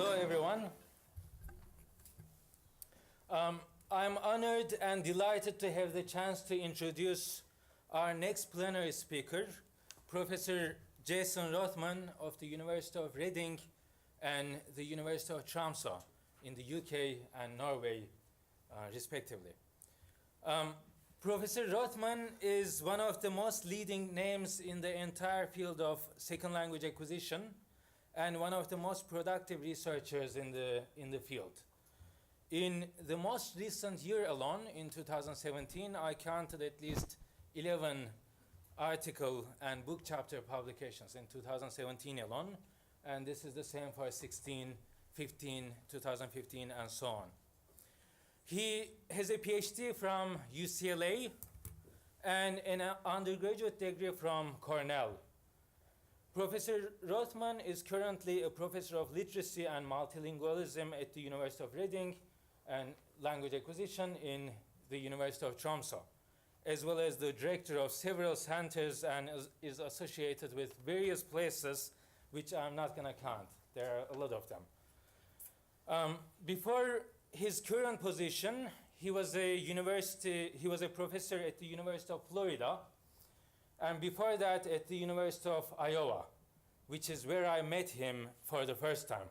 Hello, everyone. I'm honored and delighted to have the chance to introduce our next plenary speaker, Professor Jason Rothman of the University of Reading and the University of Tromsø in the UK and Norway, respectively. Professor Rothman is one of the most leading names in the entire field of second language acquisition and one of the most productive researchers in the field. In the most recent year alone, in 2017, I counted at least 11 article and book chapter publications in 2017 alone, and this is the same for 16, 15, 2015, and so on. He has a PhD from UCLA and an undergraduate degree from Cornell. Professor Rothman is currently a professor of literacy and multilingualism at the University of Reading and language acquisition in the University of Tromsø, as well as the director of several centers and is associated with various places, which I'm not going to count. There are a lot of them. Before his current position, he was a professor at the University of Florida, and before that at the University of Iowa, which is where I met him for the first time,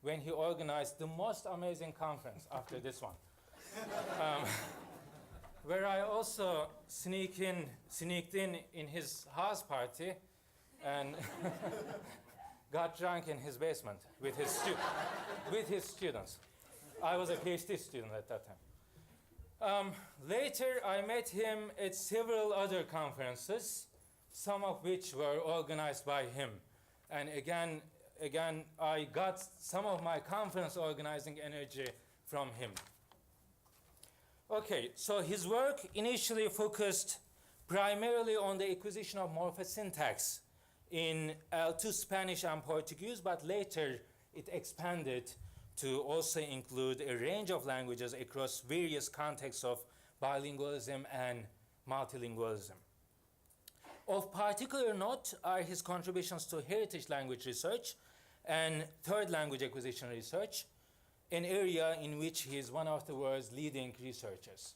when he organized the most amazing conference after this one, where I also sneaked in his house party and got drunk in his basement with his students. I was a PhD student at that time. Later, I met him at several other conferences, some of which were organized by him. And again, I got some of my conference organizing energy from him. Okay, so his work initially focused primarily on the acquisition of morphosyntax in L2 Spanish and Portuguese, but later it expanded to also include a range of languages across various contexts of bilingualism and multilingualism. Of particular note are his contributions to heritage language research and third language acquisition research, an area in which he is one of the world's leading researchers.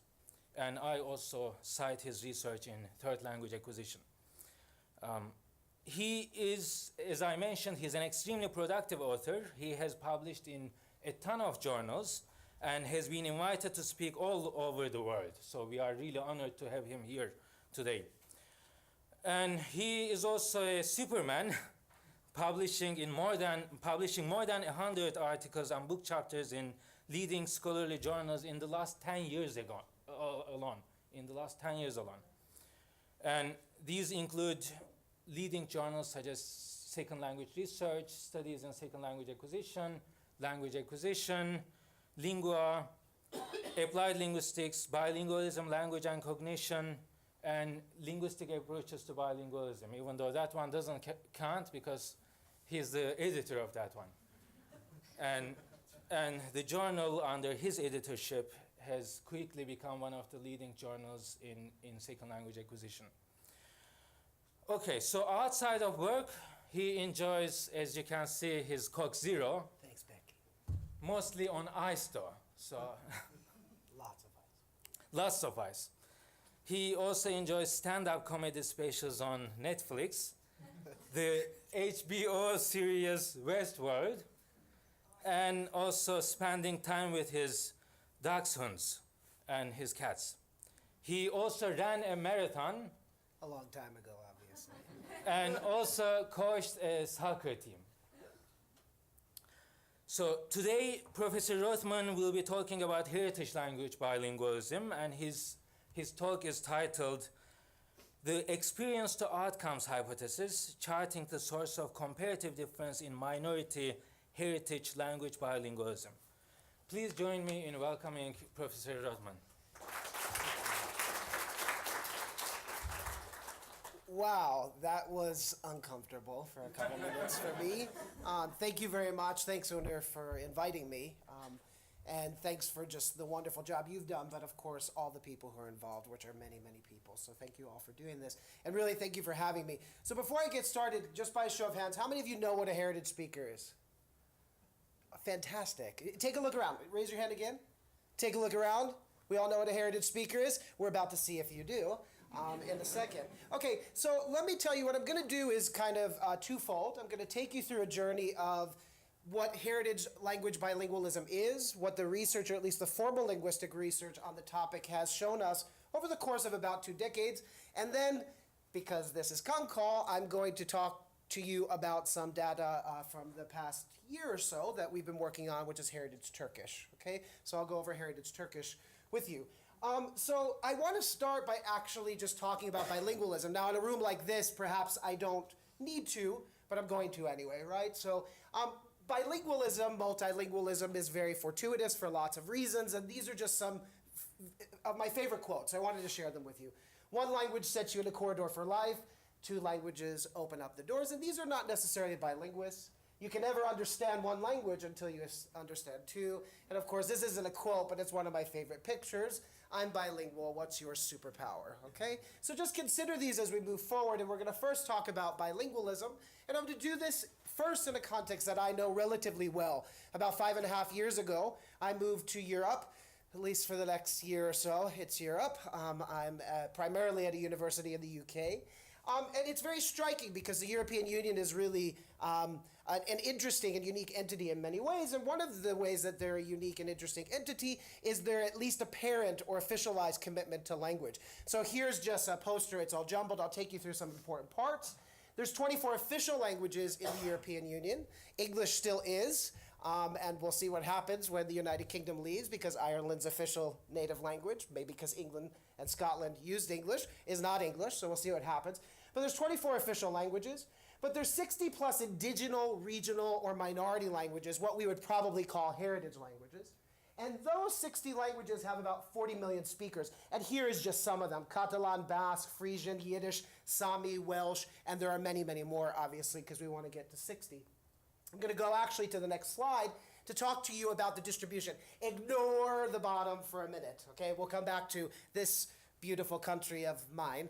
And I also cite his research in third language acquisition. He is, as I mentioned, he's an extremely productive author. He has published in a ton of journals and has been invited to speak all over the world. So we are really honored to have him here today. And he is also a superman, publishing more than 100 articles and book chapters in leading scholarly journals in the last 10 years alone. And these include leading journals such as Second Language Research, Studies in Second Language Acquisition, Lingua, Applied Linguistics, Bilingualism, Language and Cognition, and Linguistic Approaches to Bilingualism, even though that one doesn't count because he's the editor of that one. And the journal under his editorship has quickly become one of the leading journals in second language acquisition. Okay, so outside of work, he enjoys, as you can see, his Coke Zero. Thanks, Becky. Mostly on ice, though. So Lots of ice. Lots of ice. He also enjoys stand-up comedy specials on Netflix, the HBO series Westworld, and also spending time with his dachshunds and his cats. He also ran a marathon. A long time ago, obviously. And also coached a soccer team. So today, Professor Rothman will be talking about heritage language bilingualism, and his talk is titled The Experience to Outcomes Hypothesis, Charting the Source of Comparative Difference in Minority Heritage Language Bilingualism. Please join me in welcoming Professor Rothman. Wow, that was uncomfortable for a couple minutes for me. Thank you very much. Thanks, Unir, for inviting me. And thanks for just the wonderful job you've done, but of course, all the people who are involved, which are many, many people. So thank you all for doing this. And really, thank you for having me. So before I get started, just by a show of hands, how many of you know what a heritage speaker is? Fantastic. Take a look around. Raise your hand again. Take a look around. We all know what a heritage speaker is. We're about to see if you do in a second. Okay, so let me tell you what I'm going to do is kind of twofold. I'm going to take you through a journey of what heritage language bilingualism is, what the research, or at least the formal linguistic research on the topic has shown us over the course of about 2 decades. And then, because this is ConCALL, I'm going to talk to you about some data from the past year or so that we've been working on, which is heritage Turkish. Okay, so I'll go over heritage Turkish with you. So I want to start by actually just talking about bilingualism. Now, in a room like this, perhaps I don't need to, but I'm going to anyway, right? So bilingualism, multilingualism is very fortuitous for lots of reasons, and these are just some of my favorite quotes. I wanted to share them with you. 1 language sets you in a corridor for life. 2 languages open up the doors, and these are not necessarily bilinguists. You can never understand 1 language until you understand 2. And of course, this isn't a quote, but it's one of my favorite pictures. I'm bilingual. What's your superpower? Okay? So just consider these as we move forward, and we're going to first talk about bilingualism. And I'm going to do this first in a context that I know relatively well. About 5.5 years ago, I moved to Europe, at least for the next year or so. It's Europe. I'm primarily at a university in the UK. And it's very striking because the European Union is really an interesting and unique entity in many ways. And one of the ways that they're a unique and interesting entity is their at least apparent or officialized commitment to language. So here's just a poster. It's all jumbled. I'll take you through some important parts. There's 24 official languages in the European Union. English still is. And we'll see what happens when the United Kingdom leaves, because Ireland's official native language, maybe because England and Scotland used English, is not English, so we'll see what happens. But there's 24 official languages, but there's 60 plus indigenous, regional, or minority languages, what we would probably call heritage languages. And those 60 languages have about 40 million speakers. And here is just some of them: Catalan, Basque, Frisian, Yiddish, Sami, Welsh, and there are many, many more, obviously, because we want to get to 60. I'm going to go actually to the next slide to talk to you about the distribution. Ignore the bottom for a minute, okay? We'll come back to this beautiful country of mine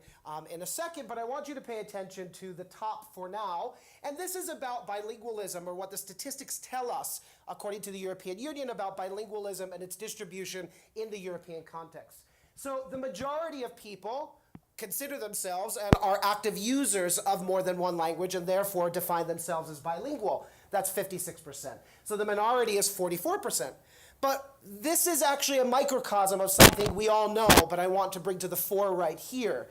in a second, but I want you to pay attention to the top for now. And this is about bilingualism, or what the statistics tell us, according to the European Union, about bilingualism and its distribution in the European context. So the majority of people consider themselves and are active users of more than 1 language, and therefore define themselves as bilingual. That's 56%. So the minority is 44%. But this is actually a microcosm of something we all know, but I want to bring to the fore right here.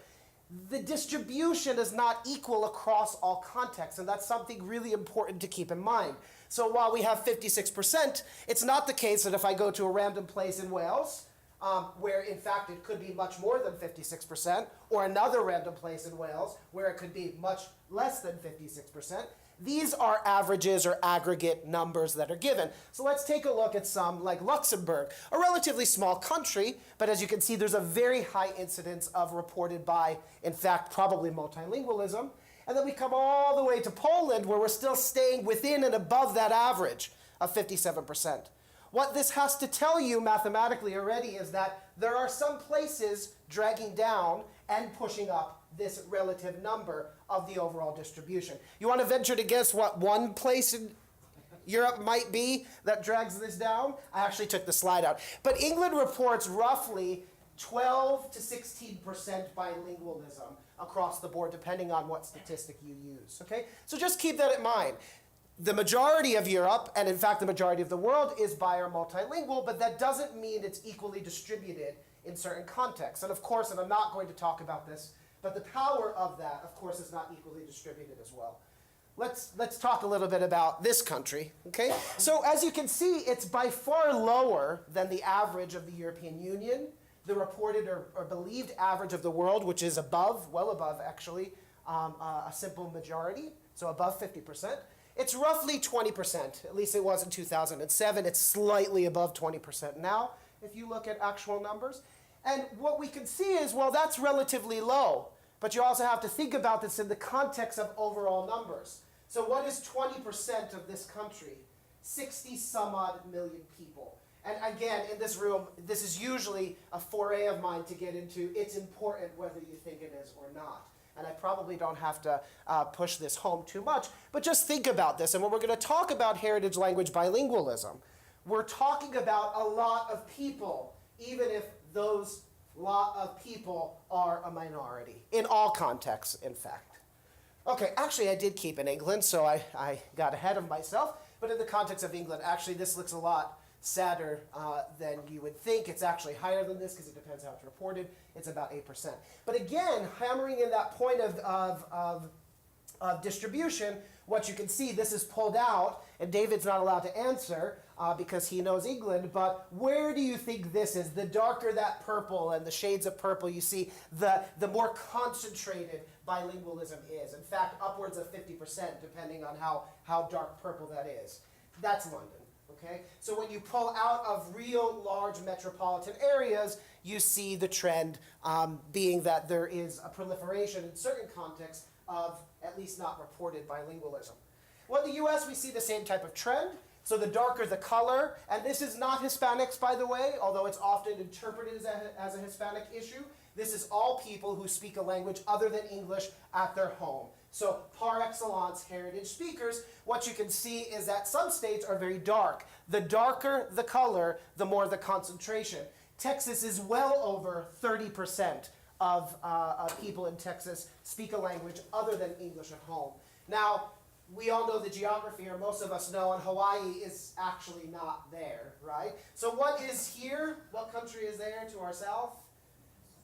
The distribution is not equal across all contexts, and that's something really important to keep in mind. So while we have 56%, it's not the case that if I go to a random place in Wales, where in fact it could be much more than 56%, or another random place in Wales where it could be much less than 56%. These are averages or aggregate numbers that are given. So let's take a look at some like Luxembourg, a relatively small country, but as you can see, there's a very high incidence of reported by, in fact, probably multilingualism. And then we come all the way to Poland, where we're still staying within and above that average of 57%. What this has to tell you mathematically already is that there are some places dragging down and pushing up this relative number of the overall distribution. You want to venture to guess what one place in Europe might be that drags this down? I actually took the slide out. But England reports roughly 12 to 16% bilingualism across the board, depending on what statistic you use. Okay? So just keep that in mind. The majority of Europe, and in fact the majority of the world, is bi or multilingual, but that doesn't mean it's equally distributed in certain contexts. And of course, and I'm not going to talk about this, but the power of that, of course, is not equally distributed as well. Let's talk a little bit about this country, okay? So as you can see, it's by far lower than the average of the European Union, the reported or believed average of the world, which is above, well above actually, a simple majority, so above 50%. It's roughly 20%, at least it was in 2007. It's slightly above 20% now, if you look at actual numbers. And what we can see is, well, that's relatively low. But you also have to think about this in the context of overall numbers. So what is 20% of this country? 60 some odd million people. And again, in this room, this is usually a foray of mine to get into. It's important whether you think it is or not. and I probably don't have to push this home too much, but just think about this. And when we're going to talk about heritage language bilingualism, we're talking about a lot of people, even if those lot of people are a minority, in all contexts, in fact. Okay, actually I did keep in England, so I got ahead of myself, but in the context of England, actually this looks a lot sadder than you would think. It's actually higher than this because it depends how it's reported. It's about 8%. But again, hammering in that point of distribution, what you can see, this is pulled out, and David's not allowed to answer because he knows England, but where do you think this is? The darker that purple and the shades of purple you see, the more concentrated bilingualism is. In fact, upwards of 50%, depending on how dark purple that is. That's London. Okay? So when you pull out of real large metropolitan areas, you see the trend being that there is a proliferation in certain contexts of at least not reported bilingualism. Well, in the US, we see the same type of trend. So the darker the color, and this is not Hispanics, by the way, although it's often interpreted as a Hispanic issue. This is all people who speak a language other than English at their home. So par excellence heritage speakers, what you can see is that some states are very dark. The darker the color, the more the concentration. Texas is well over 30% of people in Texas speak a language other than English at home. Now, we all know the geography, or most of us know, and Hawaii is actually not there, right? So what is here? What country is there to our south?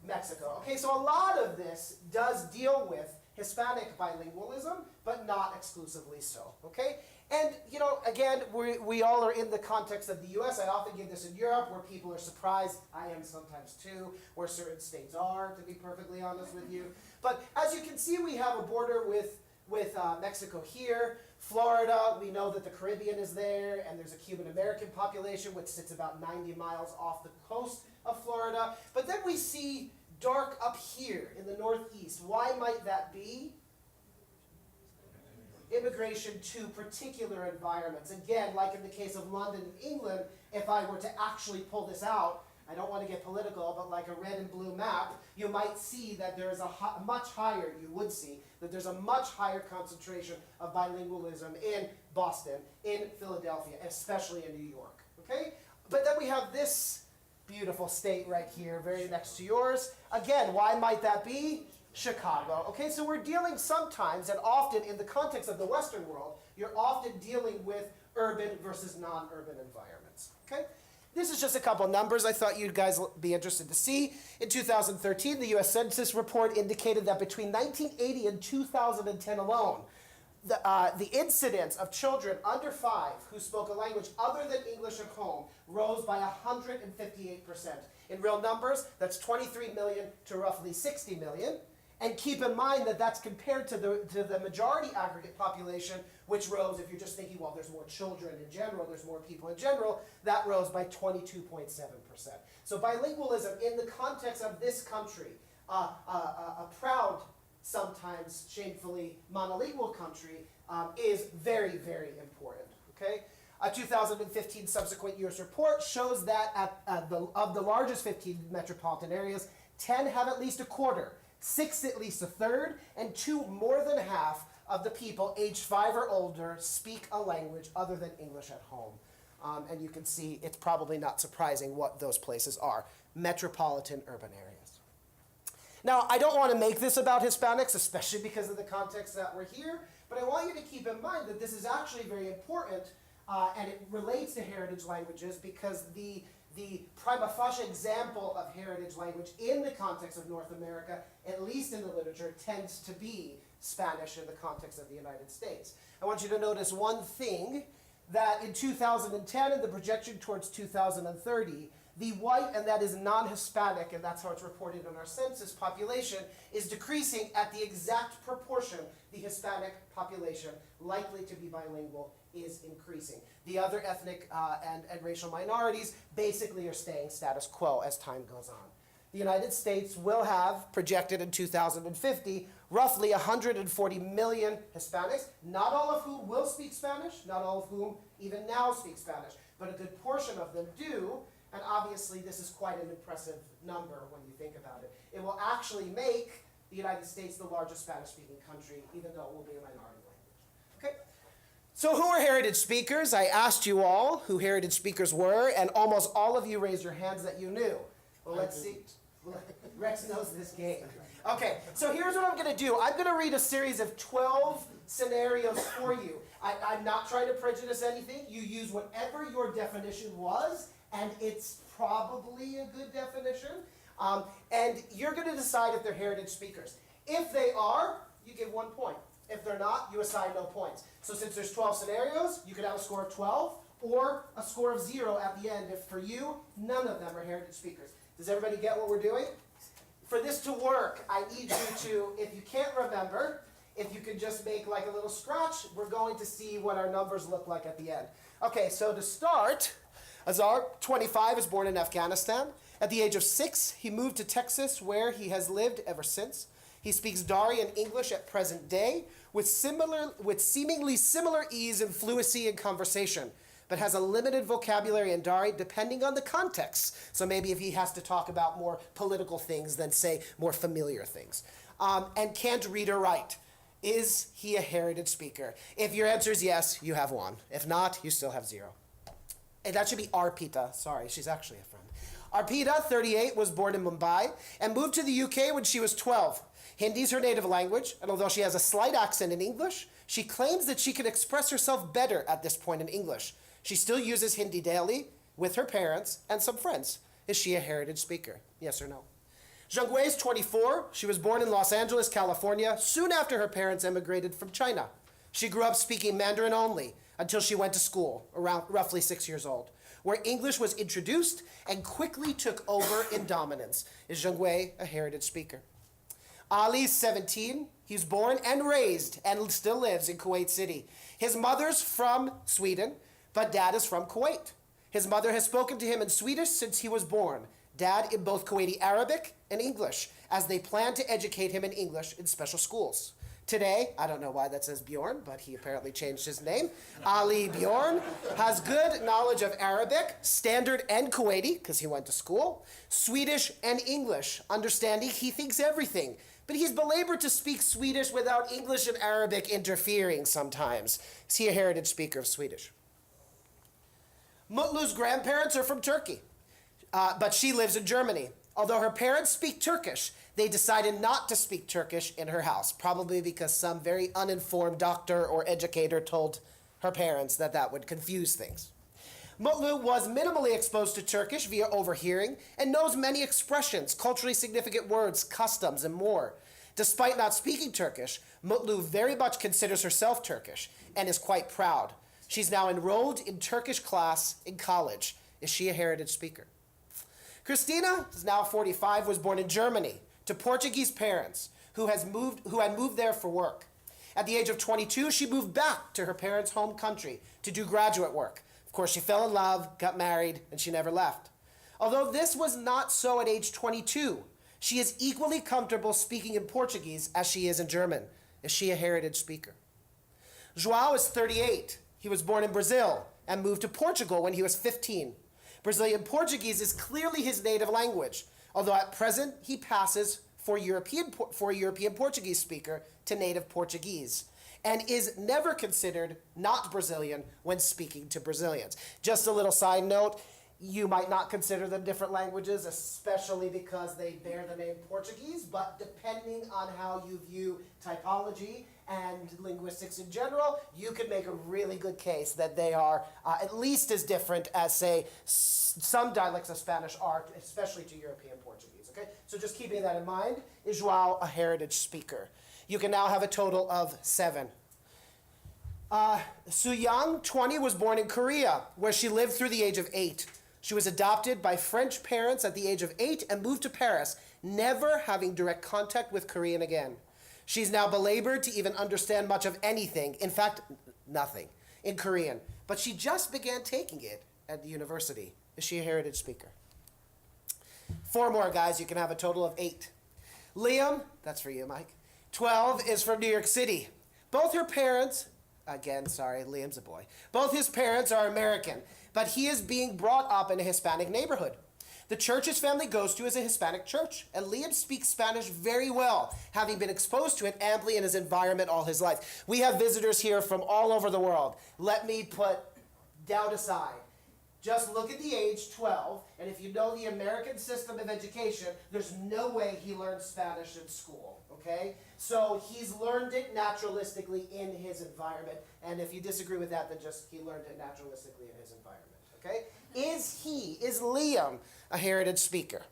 Mexico. Okay, so a lot of this does deal with Hispanic bilingualism, but not exclusively so, okay? And, you know, again, we all are in the context of the US. I often give this in Europe where people are surprised. I am sometimes too, where certain states are, to be perfectly honest with you. But as you can see, we have a border with Mexico here. Florida, we know that the Caribbean is there, and there's a Cuban-American population which sits about 90 miles off the coast of Florida. But then we see dark up here in the northeast. Why might that be? Immigration to particular environments. Again, like in the case of London and England, if I were to actually pull this out, I don't want to get political, but like a red and blue map, you might see that there is a much higher, you would see, that there's a much higher concentration of bilingualism in Boston, in Philadelphia, especially in New York, okay? But then we have this beautiful state right here, very next to yours. Again, why might that be? Chicago. Okay, so we're dealing sometimes, and often in the context of the Western world, you're often dealing with urban versus non-urban environments, okay? This is just a couple numbers I thought you guys would be interested to see. In 2013, the U.S. Census report indicated that between 1980 and 2010 alone, the incidence of children under 5 who spoke a language other than English at home rose by 158%. In real numbers, that's 23 million to roughly 60 million. And keep in mind that that's compared to the majority aggregate population, which rose, if you're just thinking, well, there's more children in general, there's more people in general, that rose by 22.7%. So bilingualism in the context of this country, a proud, sometimes shamefully monolingual country, is very, very important, okay? A 2015 subsequent year's report shows that of the largest 15 metropolitan areas, 10 have at least a quarter, 6 at least a third, and 2 more than half of the people aged 5 or older speak a language other than English at home. And you can see it's probably not surprising what those places are, metropolitan urban areas. Now, I don't want to make this about Hispanics, especially because of the context that we're here, but I want you to keep in mind that this is actually very important, and it relates to heritage languages because the prima facie example of heritage language in the context of North America, at least in the literature, tends to be Spanish in the context of the United States. I want you to notice one thing, that in 2010, in the projection towards 2030, the white, and that is non-Hispanic, and that's how it's reported in our census population, is decreasing at the exact proportion the Hispanic population, likely to be bilingual, is increasing. The other ethnic and racial minorities basically are staying status quo as time goes on. The United States will have, projected in 2050, roughly 140 million Hispanics, not all of whom will speak Spanish, not all of whom even now speak Spanish, but a good portion of them do, and obviously this is quite an impressive number when you think about it. It will actually make the United States the largest Spanish-speaking country, even though it will be a minority language. Okay? So who are heritage speakers? I asked you all who heritage speakers were, and almost all of you raised your hands that you knew. Well, let's see. Rex knows this game. Okay, so here's what I'm going to do. I'm going to read a series of 12 scenarios for you. I'm not trying to prejudice anything. You use whatever your definition was, and it's probably a good definition. And you're going to decide if they're heritage speakers. If they are, you give 1 point. If they're not, you assign no points. So since there's 12 scenarios, you could have a score of 12 or a score of 0 at the end. If for you, none of them are heritage speakers. Does everybody get what we're doing? For this to work, I need you to, if you can't remember, if you could just make like a little scratch, we're going to see what our numbers look like at the end. Okay, so to start, Azar, 25, is born in Afghanistan. At the age of 6, he moved to Texas, where he has lived ever since. He speaks Dari and English at present day with seemingly similar ease and fluency in conversation, but has a limited vocabulary in Dari depending on the context. So maybe if he has to talk about more political things than, say, more familiar things. And can't read or write. Is he a heritage speaker? If your answer is yes, you have 1. If not, you still have 0. And that should be Arpita. Sorry, she's actually a friend. Arpita, 38, was born in Mumbai and moved to the UK when she was 12. Hindi is her native language, and although she has a slight accent in English, she claims that she can express herself better at this point in English. She still uses Hindi daily with her parents and some friends. Is she a heritage speaker? Yes or no? Zhongwei is 24. She was born in Los Angeles, California, soon after her parents emigrated from China. She grew up speaking Mandarin only until she went to school, around roughly 6 years old, where English was introduced and quickly took over in dominance. Is Zhongwei a heritage speaker? Ali is 17. He's born and raised and still lives in Kuwait City. His mother's from Sweden, but dad is from Kuwait. His mother has spoken to him in Swedish since he was born. Dad in both Kuwaiti Arabic and English, as they plan to educate him in English in special schools. Today, I don't know why that says Bjorn, but he apparently changed his name. Ali Bjorn has good knowledge of Arabic, Standard and Kuwaiti, because he went to school, Swedish and English, understanding he thinks everything. But he's belabored to speak Swedish without English and Arabic interfering sometimes. Is he a heritage speaker of Swedish? Mutlu's grandparents are from Turkey, but she lives in Germany. Although her parents speak Turkish, they decided not to speak Turkish in her house, probably because some very uninformed doctor or educator told her parents that that would confuse things. Mutlu was minimally exposed to Turkish via overhearing and knows many expressions, culturally significant words, customs, and more. Despite not speaking Turkish, Mutlu very much considers herself Turkish and is quite proud. She's now enrolled in Turkish class in college. Is she a heritage speaker? Christina, who's now 45, was born in Germany to Portuguese parents who had moved there for work. At the age of 22, she moved back to her parents' home country to do graduate work. Of course, she fell in love, got married, and she never left. Although this was not so at age 22, she is equally comfortable speaking in Portuguese as she is in German. Is she a heritage speaker? João is 38. He was born in Brazil and moved to Portugal when he was 15. Brazilian Portuguese is clearly his native language, although at present he passes for a European Portuguese speaker to native Portuguese, and is never considered not Brazilian when speaking to Brazilians. Just a little side note, you might not consider them different languages, especially because they bear the name Portuguese, but depending on how you view typology and linguistics in general, you could make a really good case that they are at least as different as, say, some dialects of Spanish are, especially to European Portuguese, okay? So just keeping that in mind, is João a heritage speaker? You can now have a total of 7. Soo-young, 20, was born in Korea, where she lived through the age of 8. She was adopted by French parents at the age of 8 and moved to Paris, never having direct contact with Korean again. She's now belabored to even understand much of anything, in fact, nothing, in Korean. But she just began taking it at the university. Is she a heritage speaker? 4 more, guys. You can have a total of 8. Liam, that's for you, Mike. 12 is from New York City. Both her parents, again, sorry, Liam's a boy. Both his parents are American, but he is being brought up in a Hispanic neighborhood. The church his family goes to is a Hispanic church, and Liam speaks Spanish very well, having been exposed to it amply in his environment all his life. We have visitors here from all over the world. Let me put doubt aside. Just look at the age, 12, and if you know the American system of education, there's no way he learned Spanish in school, okay? So he's learned it naturalistically in his environment, and if you disagree with that, then just he learned it naturalistically in his environment, okay? Is Liam a heritage speaker?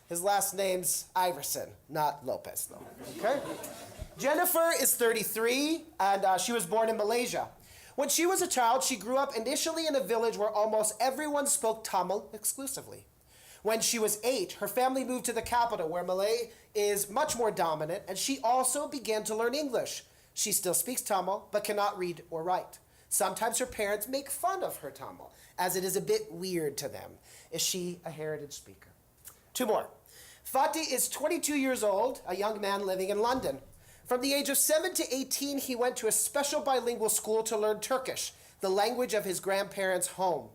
His last name's Iverson, not Lopez, though, okay? Jennifer is 33, and she was born in Malaysia. When she was a child, she grew up initially in a village where almost everyone spoke Tamil exclusively. When she was 8, her family moved to the capital, where Malay is much more dominant, and she also began to learn English. She still speaks Tamil, but cannot read or write. Sometimes her parents make fun of her Tamil, as it is a bit weird to them. Is she a heritage speaker? 2 more. Fatih is 22 years old, a young man living in London. From the age of 7 to 18, he went to a special bilingual school to learn Turkish, the language of his grandparents' home.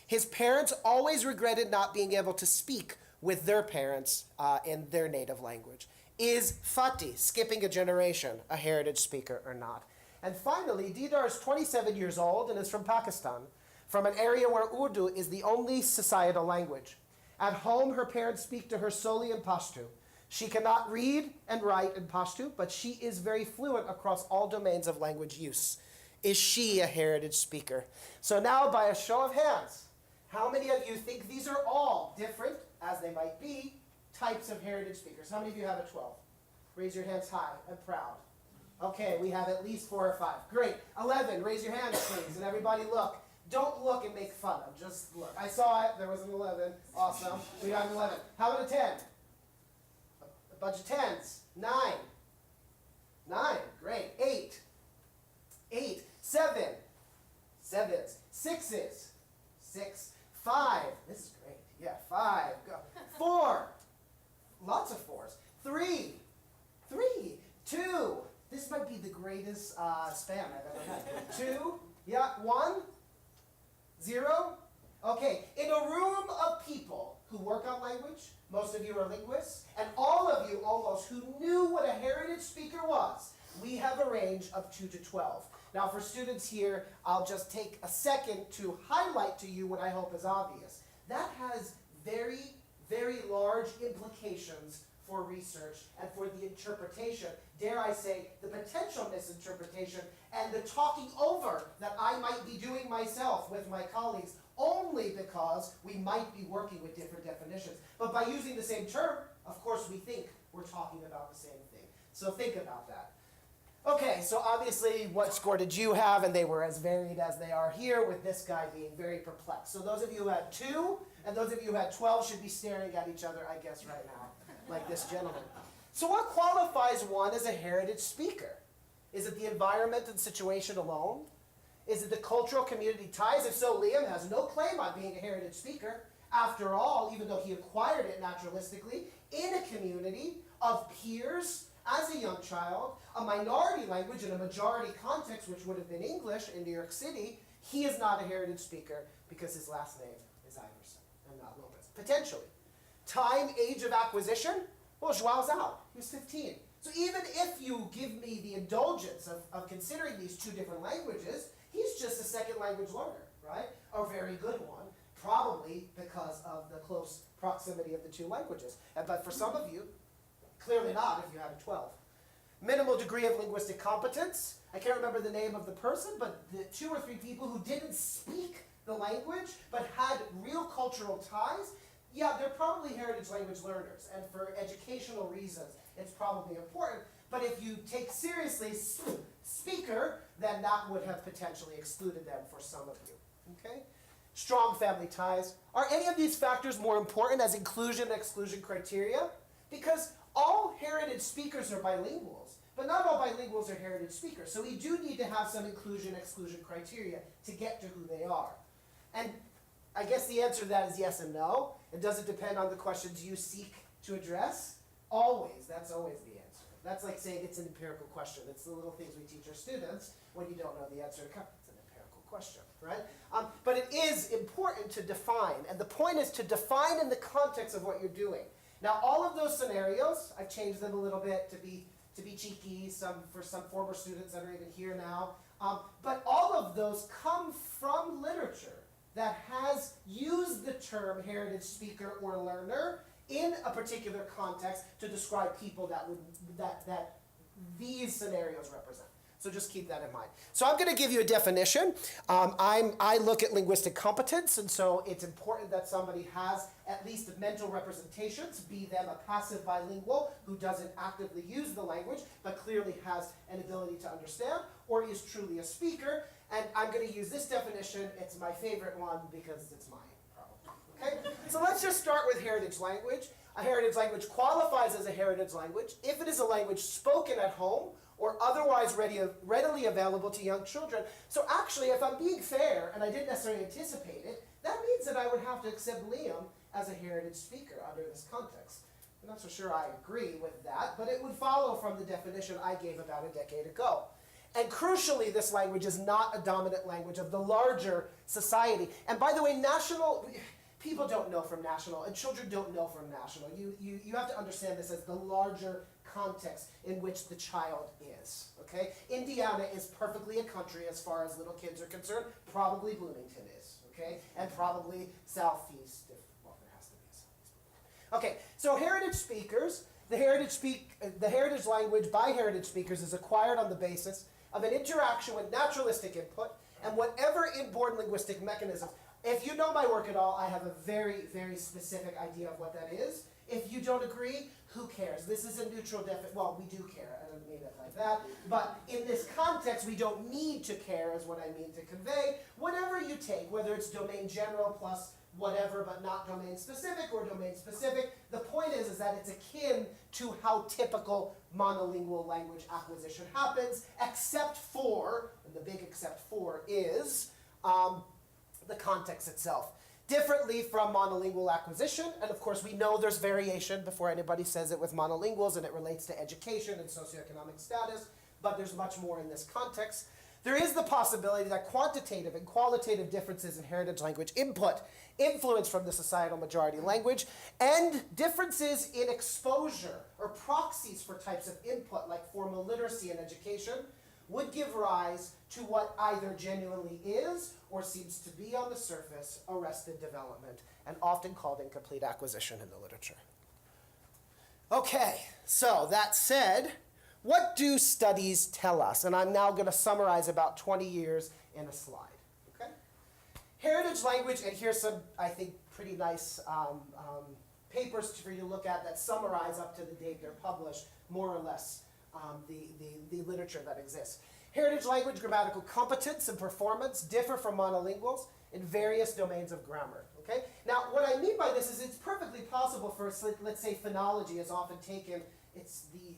His parents always regretted not being able to speak with their parents in their native language. Is Fatih, skipping a generation, a heritage speaker or not? And finally, Didar is 27 years old and is from Pakistan, from an area where Urdu is the only societal language. At home, her parents speak to her solely in Pashto. She cannot read and write in Pashto, but she is very fluent across all domains of language use. Is she a heritage speaker? So now, by a show of hands, how many of you think these are all different, as they might be, types of heritage speakers? How many of you have a 12? Raise your hands high and proud. Okay, we have at least 4 or 5. Great. 11, raise your hands, please, and everybody look. Don't look and make fun of, just look. I saw it, there was an 11. Awesome. We got an 11. How about a 10? A bunch of 10s. 9. 9. Great. 8. 8. 7. 7s. 6s. 6. 5. This is great. Yeah, 5. Go. 4. Lots of 4s. 3. 3. 2. This might be the greatest span I've ever had. 2. Yeah. 1. 0. Okay. In a room of people who work on language, most of you are linguists, and all of you almost who knew what a heritage speaker was, we have a range of 2 to 12. Now for students here, I'll just take a second to highlight to you what I hope is obvious. That has very, very large implications for research and for the interpretation, dare I say, the potential misinterpretation and the talking over that I might be doing myself with my colleagues only because we might be working with different definitions. But by using the same term, of course we think we're talking about the same thing. So think about that. Okay, so obviously what score did you have? And they were as varied as they are here, with this guy being very perplexed. So those of you who had 2 and those of you who had 12 should be staring at each other, I guess, right now, like this gentleman. So what qualifies one as a heritage speaker? Is it the environment and situation alone? Is it the cultural community ties? If so, Liam has no claim on being a heritage speaker. After all, even though he acquired it naturalistically, in a community of peers, as a young child, a minority language in a majority context, which would have been English in New York City, he is not a heritage speaker because his last name is Iverson and not Lopez. Potentially. Time, age of acquisition? Well, Joao's out. He was 15. So even if you give me the indulgence of considering these 2 different languages, he's just a second language learner, right? A very good one, probably because of the close proximity of the 2 languages. But for some of you, clearly not if you had a 12. Minimal degree of linguistic competence. I can't remember the name of the person, but the 2 or 3 people who didn't speak the language but had real cultural ties, yeah, they're probably heritage language learners. And for educational reasons, it's probably important. But if you take seriously speaker, then that would have potentially excluded them for some of you. Okay? Strong family ties. Are any of these factors more important as inclusion and exclusion criteria? Because all heritage speakers are bilinguals, but not all bilinguals are heritage speakers. So we do need to have some inclusion-exclusion criteria to get to who they are. And I guess the answer to that is yes and no. It doesn't depend on the questions you seek to address. Always, that's always the answer. That's like saying it's an empirical question. It's the little things we teach our students when you don't know the answer. It's an empirical question, right? But it is important to define, and the point is to define in the context of what you're doing. Now, all of those scenarios, I've changed them a little bit to be cheeky, for some former students that are even here now, but all of those come from literature that has used the term heritage speaker or learner in a particular context to describe people that these scenarios represent. So just keep that in mind. So I'm going to give you a definition. I look at linguistic competence, and so it's important that somebody has at least mental representations, be them a passive bilingual who doesn't actively use the language, but clearly has an ability to understand, or is truly a speaker. And I'm going to use this definition. It's my favorite one because it's mine, probably. Okay? So let's just start with heritage language. A heritage language qualifies as a heritage language if it is a language spoken at home or otherwise readily available to young children. So actually, if I'm being fair, and I didn't necessarily anticipate it, that means that I would have to accept Liam as a heritage speaker under this context. I'm not so sure I agree with that, but it would follow from the definition I gave about a decade ago. And crucially, this language is not a dominant language of the larger society. And by the way, people don't know from national, and children don't know from national. You have to understand this as the larger context in which the child is, okay? Indiana is perfectly a country as far as little kids are concerned. Probably Bloomington is, okay? And probably Southeast, well, there has to be a Southeast. Okay, so heritage speakers, the heritage language by heritage speakers is acquired on the basis of an interaction with naturalistic input and whatever inborn linguistic mechanisms. If you know my work at all, I have a very, very specific idea of what that is. If you don't agree, who cares? This is a neutral definition. Well, we do care. I don't mean it like that. But in this context, we don't need to care is what I mean to convey. Whatever you take, whether it's domain general plus whatever, but not domain specific or domain specific, the point is that it's akin to how typical monolingual language acquisition happens, except for, and the big except for is, the context itself. Differently from monolingual acquisition, and of course we know there's variation before anybody says it with monolinguals, and it relates to education and socioeconomic status, but there's much more in this context. There is the possibility that quantitative and qualitative differences in heritage language input, influence from the societal majority language, and differences in exposure or proxies for types of input like formal literacy and education would give rise to what either genuinely is or seems to be on the surface arrested development, and often called incomplete acquisition in the literature. Okay, so that said, what do studies tell us? And I'm now going to summarize about 20 years in a slide. Okay? Heritage language, and here's some, I think, pretty nice papers for you to look at that summarize up to the date they're published, more or less, the literature that exists. Heritage language grammatical competence and performance differ from monolinguals in various domains of grammar. Okay? Now, what I mean by this is it's perfectly possible for, let's say, phonology is often taken, it's the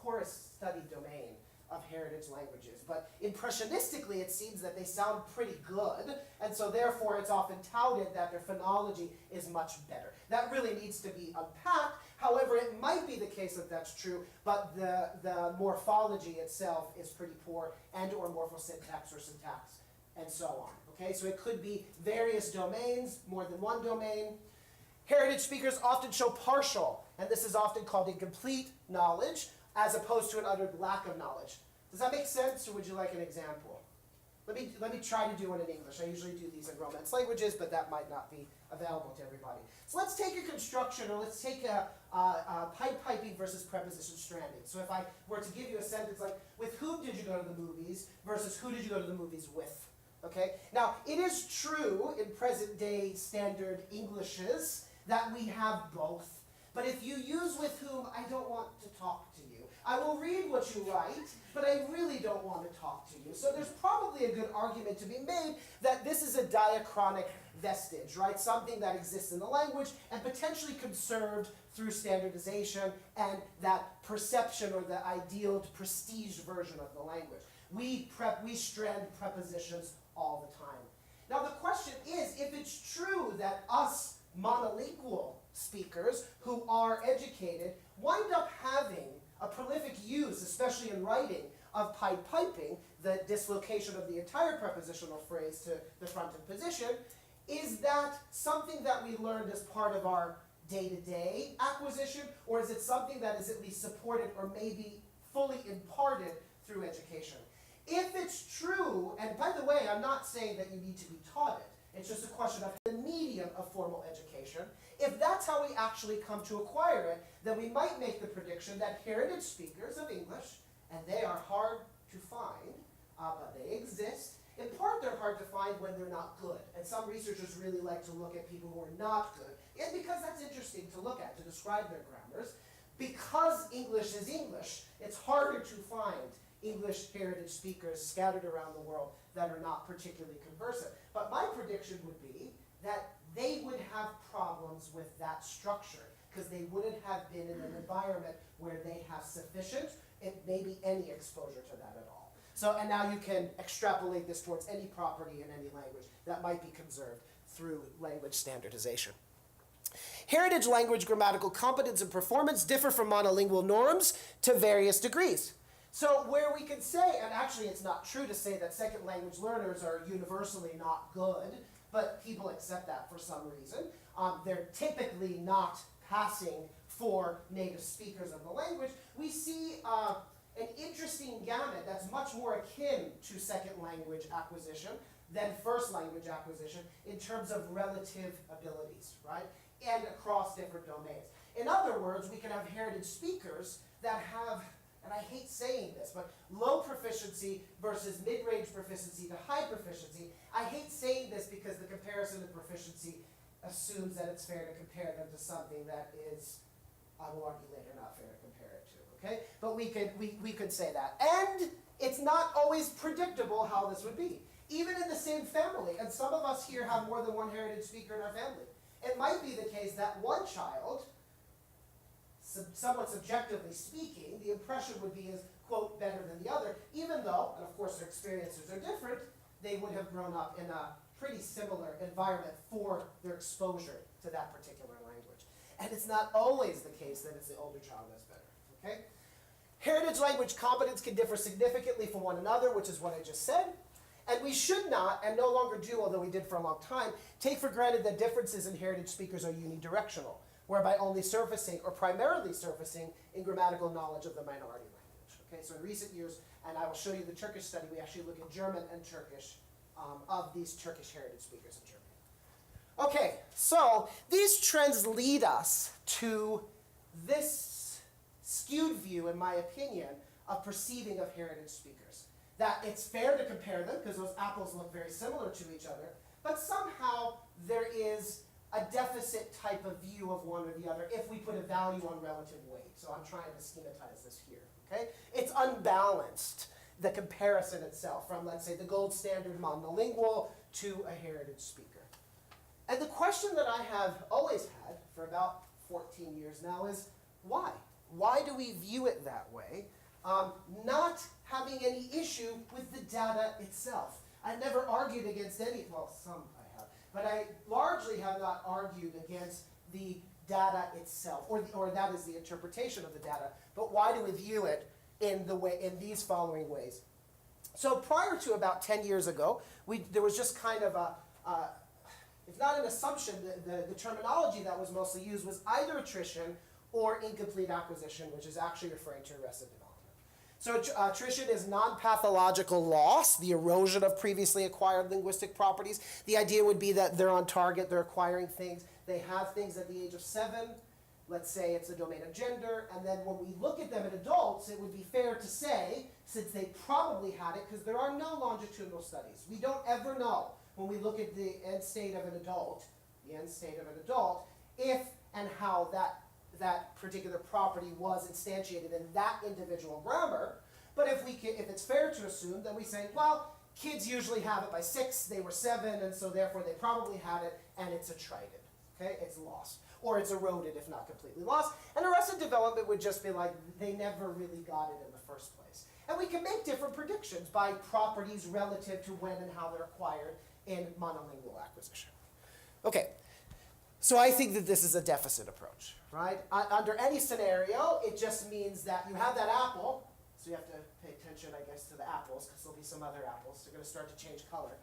poorest studied domain of heritage languages. But impressionistically, it seems that they sound pretty good, and so therefore it's often touted that their phonology is much better. That really needs to be unpacked. However, it might be the case that that's true, but the morphology itself is pretty poor, and or morphosyntax or syntax, and so on. Okay, so it could be various domains, more than one domain. Heritage speakers often show partial, and this is often called incomplete knowledge, as opposed to an utter lack of knowledge. Does that make sense, or would you like an example? Let me try to do one in English. I usually do these in Romance languages, but that might not be available to everybody. So let's take a construction, or let's take a piping versus preposition stranding. So if I were to give you a sentence like, with whom did you go to the movies versus who did you go to the movies with? Okay? Now, it is true in present day standard Englishes that we have both. But if you use with whom, I don't want to talk to you. I will read what you write, but I really don't want to talk to you. So there's probably a good argument to be made that this is a diachronic vestige, right? Something that exists in the language and potentially conserved through standardization and that perception or the ideal prestige version of the language. We strand prepositions all the time. Now the question is, if it's true that us monolingual speakers who are educated wind up having a prolific use, especially in writing, of pied piping, the dislocation of the entire prepositional phrase to the fronted position, is that something that we learned as part of our day-to-day acquisition, or is it something that is at least supported or maybe fully imparted through education? If it's true, and by the way, I'm not saying that you need to be taught it, it's just a question of the medium of formal education. If that's how we actually come to acquire it, then we might make the prediction that heritage speakers of English, and they are hard to find, but they exist. In part, they're hard to find when they're not good, and some researchers really like to look at people who are not good, and because that's interesting to look at, to describe their grammars. Because English is English, it's harder to find English heritage speakers scattered around the world that are not particularly conversant. But my prediction would be that they would have problems with that structure, because they wouldn't have been in an environment where they have sufficient, if maybe any exposure to that at all. So, and now you can extrapolate this towards any property in any language that might be conserved through language standardization. Heritage language grammatical competence and performance differ from monolingual norms to various degrees. So where we can say, and actually it's not true to say that second language learners are universally not good, but people accept that for some reason. They're typically not passing for native speakers of the language. We see an interesting gamut that's much more akin to second language acquisition than first language acquisition in terms of relative abilities, right? And across different domains. In other words, we can have heritage speakers that have, and I hate saying this, but low proficiency versus mid-range proficiency to high proficiency. I hate saying this because the comparison of proficiency assumes that it's fair to compare them to something that is, I will argue later, not fair to compare it to, okay? But we could say that. And it's not always predictable how this would be. Even in the same family, and some of us here have more than one heritage speaker in our family. It might be the case that one child, somewhat subjectively speaking, the impression would be is, quote, better than the other, even though, and of course their experiences are different, they would have grown up in a pretty similar environment for their exposure to that particular language. And it's not always the case that it's the older child that's better, okay? Heritage language competence can differ significantly from one another, which is what I just said. And we should not, and no longer do, although we did for a long time, take for granted that differences in heritage speakers are unidirectional, whereby only surfacing, or primarily surfacing, in grammatical knowledge of the minority language. Okay, so in recent years, and I will show you the Turkish study, we actually look at German and Turkish of these Turkish heritage speakers in Germany. Okay, so these trends lead us to this skewed view, in my opinion, of perceiving of heritage speakers. That it's fair to compare them, because those apples look very similar to each other, but somehow there is a deficit type of view of one or the other if we put a value on relative weight. So I'm trying to schematize this here, okay? It's unbalanced, the comparison itself, from, let's say, the gold standard monolingual to a heritage speaker. And the question that I have always had for about 14 years now is, why? Why do we view it that way? Not having any issue with the data itself. I never argued against any, well, some I have, but I largely have not argued against the data itself, or that is the interpretation of the data. But why do we view it in these following ways? So prior to about 10 years ago, there was just kind of if not an assumption, the terminology that was mostly used was either attrition or incomplete acquisition, which is actually referring to arrested development. So attrition is non-pathological loss, the erosion of previously acquired linguistic properties. The idea would be that they're on target, they're acquiring things, they have things at the age of 7, let's say it's a domain of gender, and then when we look at them in adults, it would be fair to say, since they probably had it, because there are no longitudinal studies. We don't ever know, when we look at the end state of an adult, if and how that particular property was instantiated in that individual grammar. But if it's fair to assume, then we say, well, kids usually have it by 6, they were 7, and so therefore they probably had it, and it's attrited, okay? It's lost. Or it's eroded, if not completely lost. And arrested development would just be like, they never really got it in the first place. And we can make different predictions by properties relative to when and how they're acquired in monolingual acquisition. Okay. So I think that this is a deficit approach, right? Under any scenario, it just means that you have that apple, so you have to pay attention, I guess, to the apples, because there'll be some other apples. They're going to start to change color.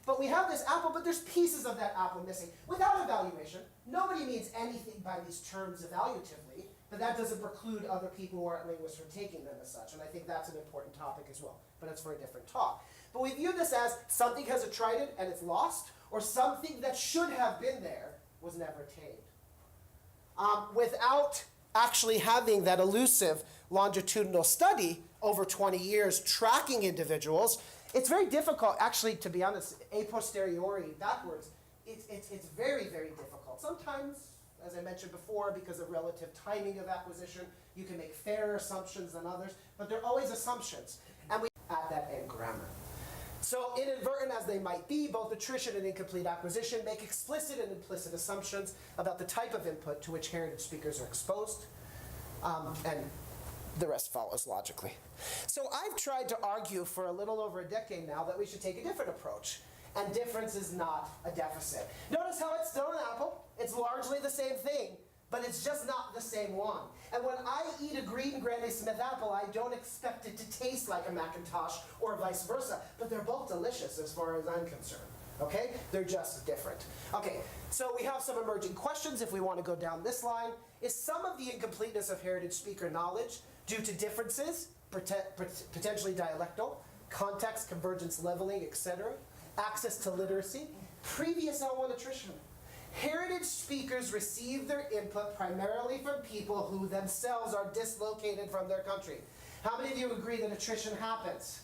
But we have this apple, but there's pieces of that apple missing. Without evaluation, nobody means anything by these terms evaluatively, but that doesn't preclude other people who aren't linguists from taking them as such, and I think that's an important topic as well, but it's for a different talk. But we view this as something has attrited and it's lost, or something that should have been there was never attained. Without actually having that elusive longitudinal study over 20 years tracking individuals, it's very difficult, actually, to be honest, a posteriori, backwards, it's very, very difficult. Sometimes, as I mentioned before, because of relative timing of acquisition, you can make fairer assumptions than others, but they're always assumptions, and we add that in grammar. So inadvertent as they might be, both attrition and incomplete acquisition make explicit and implicit assumptions about the type of input to which heritage speakers are exposed, and the rest follows logically. So I've tried to argue for a little over a decade now that we should take a different approach, and difference is not a deficit. Notice how it's still an apple. It's largely the same thing, but it's just not the same one. And when I eat a green Granny Smith apple, I don't expect it to taste like a Macintosh or vice versa, but they're both delicious as far as I'm concerned. Okay? They're just different. Okay, so we have some emerging questions if we want to go down this line. Is some of the incompleteness of heritage speaker knowledge due to differences, potentially dialectal, context, convergence, leveling, etc., access to literacy, previous L1 attrition? Heritage speakers receive their input primarily from people who themselves are dislocated from their country. How many of you agree that attrition happens?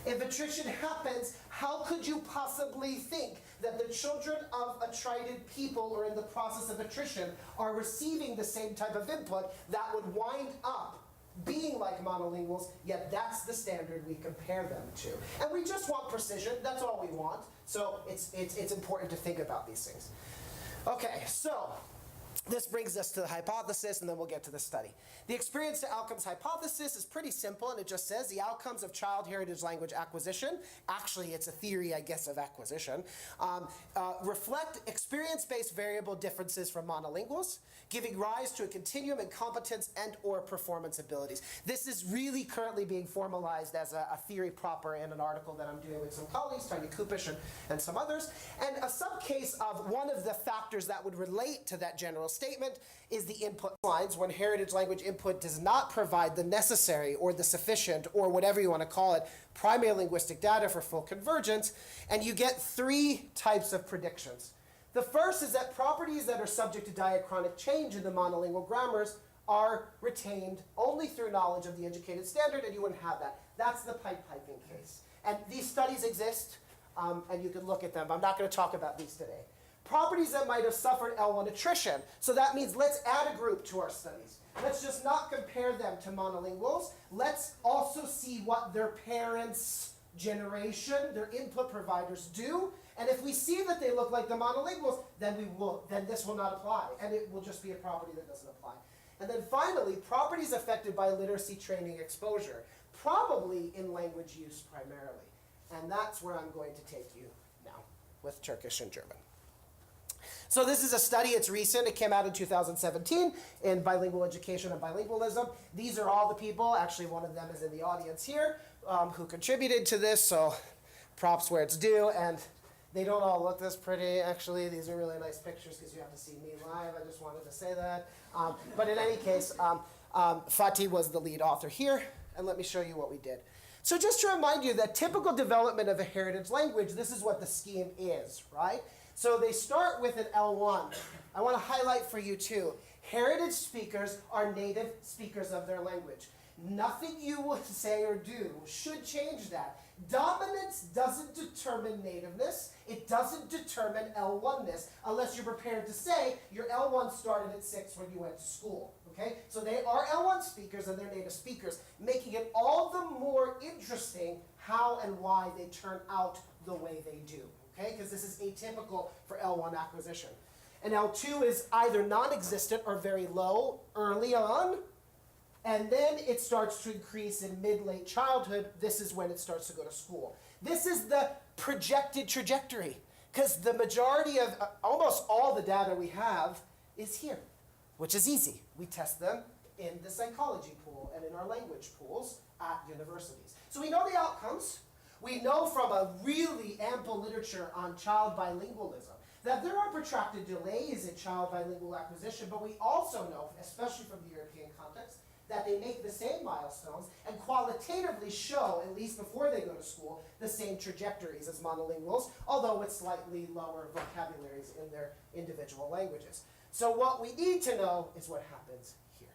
If attrition happens, how could you possibly think that the children of attrited people or in the process of attrition are receiving the same type of input that would wind up being like monolinguals, yet that's the standard we compare them to. And we just want precision, that's all we want. So it's important to think about these things. Okay, so this brings us to the hypothesis, and then we'll get to the study. The experience to outcomes hypothesis is pretty simple, and it just says the outcomes of child heritage language acquisition, actually it's a theory, I guess, of acquisition, reflect experience-based variable differences from monolinguals, giving rise to a continuum in competence and or performance abilities. This is really currently being formalized as a theory proper in an article that I'm doing with some colleagues, Tanya Kupish and some others. And a subcase of one of the factors that would relate to that general statement is the input lines, when heritage language input does not provide the necessary or the sufficient or whatever you want to call it, primary linguistic data for full convergence, and you get three types of predictions. The first is that properties that are subject to diachronic change in the monolingual grammars are retained only through knowledge of the educated standard, and you wouldn't have that. That's the pipe piping case. And these studies exist, and you can look at them. I'm not going to talk about these today. Properties that might have suffered L1 attrition. So that means let's add a group to our studies. Let's just not compare them to monolinguals. Let's also see what their parents' generation, their input providers do. And if we see that they look like the monolinguals, then this will not apply. And it will just be a property that doesn't apply. And then finally, properties affected by literacy training exposure, probably in language use primarily. And that's where I'm going to take you now with Turkish and German. So this is a study, it's recent, it came out in 2017 in Bilingual Education and Bilingualism. These are all the people, actually one of them is in the audience here, who contributed to this, so props where it's due, and they don't all look this pretty, actually. These are really nice pictures because you have to see me live, I just wanted to say that. But in any case, Fatih was the lead author here, and let me show you what we did. So just to remind you that typical development of a heritage language, this is what the scheme is, right? So they start with an L1. I want to highlight for you too, heritage speakers are native speakers of their language. Nothing you will say or do should change that. Dominance doesn't determine nativeness. It doesn't determine L1-ness unless you're prepared to say your L1 started at 6 when you went to school. Okay? So they are L1 speakers and they're native speakers, making it all the more interesting how and why they turn out the way they do. Okay? Because this is atypical for L1 acquisition. And L2 is either non-existent or very low early on, and then it starts to increase in mid-late childhood. This is when it starts to go to school. This is the projected trajectory. Because the majority of, almost all the data we have is here, which is easy. We test them in the psychology pool and in our language pools at universities. So we know the outcomes. We know from a really ample literature on child bilingualism that there are protracted delays in child bilingual acquisition, but we also know, especially from the European context, that they make the same milestones and qualitatively show, at least before they go to school, the same trajectories as monolinguals, although with slightly lower vocabularies in their individual languages. So what we need to know is what happens here.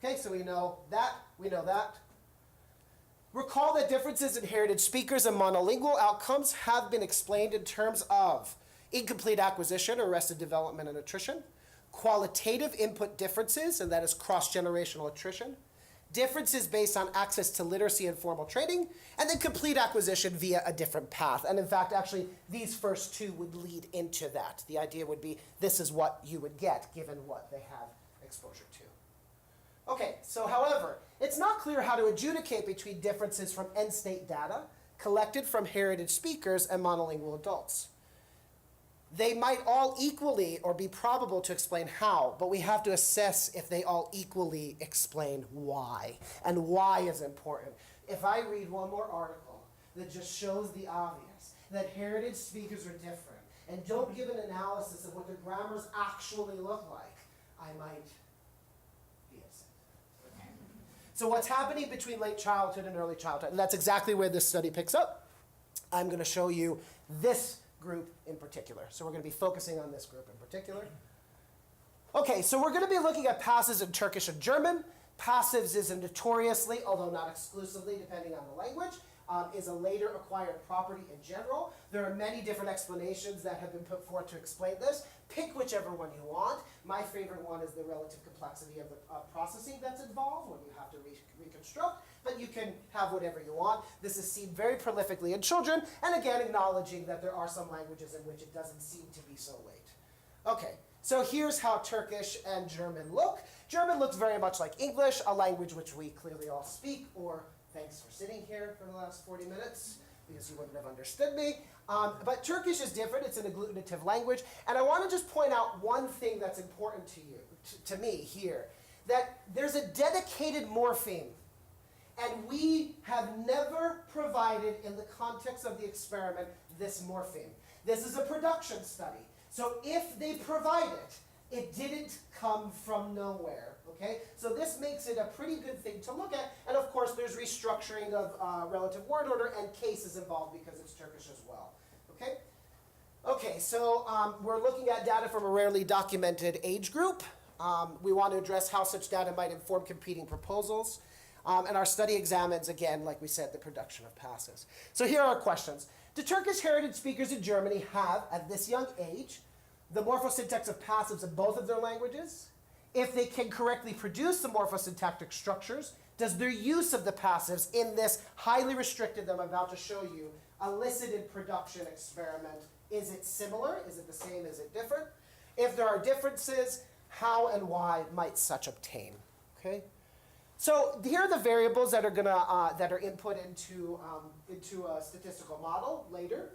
Okay, so we know that, we know that. Recall that differences in heritage speakers and monolingual outcomes have been explained in terms of incomplete acquisition, arrested development and attrition, qualitative input differences, and that is cross-generational attrition, differences based on access to literacy and formal training, and then complete acquisition via a different path. And in fact, actually, these first two would lead into that. The idea would be this is what you would get given what they have exposure to. Okay, so however, it's not clear how to adjudicate between differences from end-state data collected from heritage speakers and monolingual adults. They might all equally or be probable to explain how, but we have to assess if they all equally explain why. And why is important. If I read one more article that just shows the obvious, that heritage speakers are different, and don't give an analysis of what their grammars actually look like, I might be upset. Okay. So what's happening between late childhood and early childhood? And that's exactly where this study picks up. I'm going to show you this group in particular. So we're going to be focusing on this group in particular. Okay, so we're going to be looking at passives in Turkish and German. Passives is a notoriously, although not exclusively, depending on the language, is a later acquired property in general. There are many different explanations that have been put forth to explain this. Pick whichever one you want. My favorite one is the relative complexity of the processing that's involved when you have to reconstruct, but you can have whatever you want. This is seen very prolifically in children, and again, acknowledging that there are some languages in which it doesn't seem to be so late. Okay, so here's how Turkish and German look. German looks very much like English, a language which we clearly all speak, or thanks for sitting here for the last 40 minutes, because you wouldn't have understood me. But Turkish is different. It's an agglutinative language. And I want to just point out one thing that's important to you, to me here, that there's a dedicated morpheme. And we have never provided, in the context of the experiment, this morpheme. This is a production study. So if they provide it, it didn't come from nowhere. Okay? So this makes it a pretty good thing to look at. And of course, there's restructuring of relative word order and cases involved because it's Turkish as well. Okay? Okay, so we're looking at data from a rarely documented age group. We want to address how such data might inform competing proposals. And our study examines, again, like we said, the production of passives. So here are our questions. Do Turkish heritage speakers in Germany have, at this young age, the morphosyntax of passives in both of their languages? If they can correctly produce the morphosyntactic structures, does their use of the passives in this highly restricted, that I'm about to show you, elicited production experiment, is it similar? Is it the same? Is it different? If there are differences, how and why might such obtain? Okay? So here are the variables that are that are input into a statistical model later.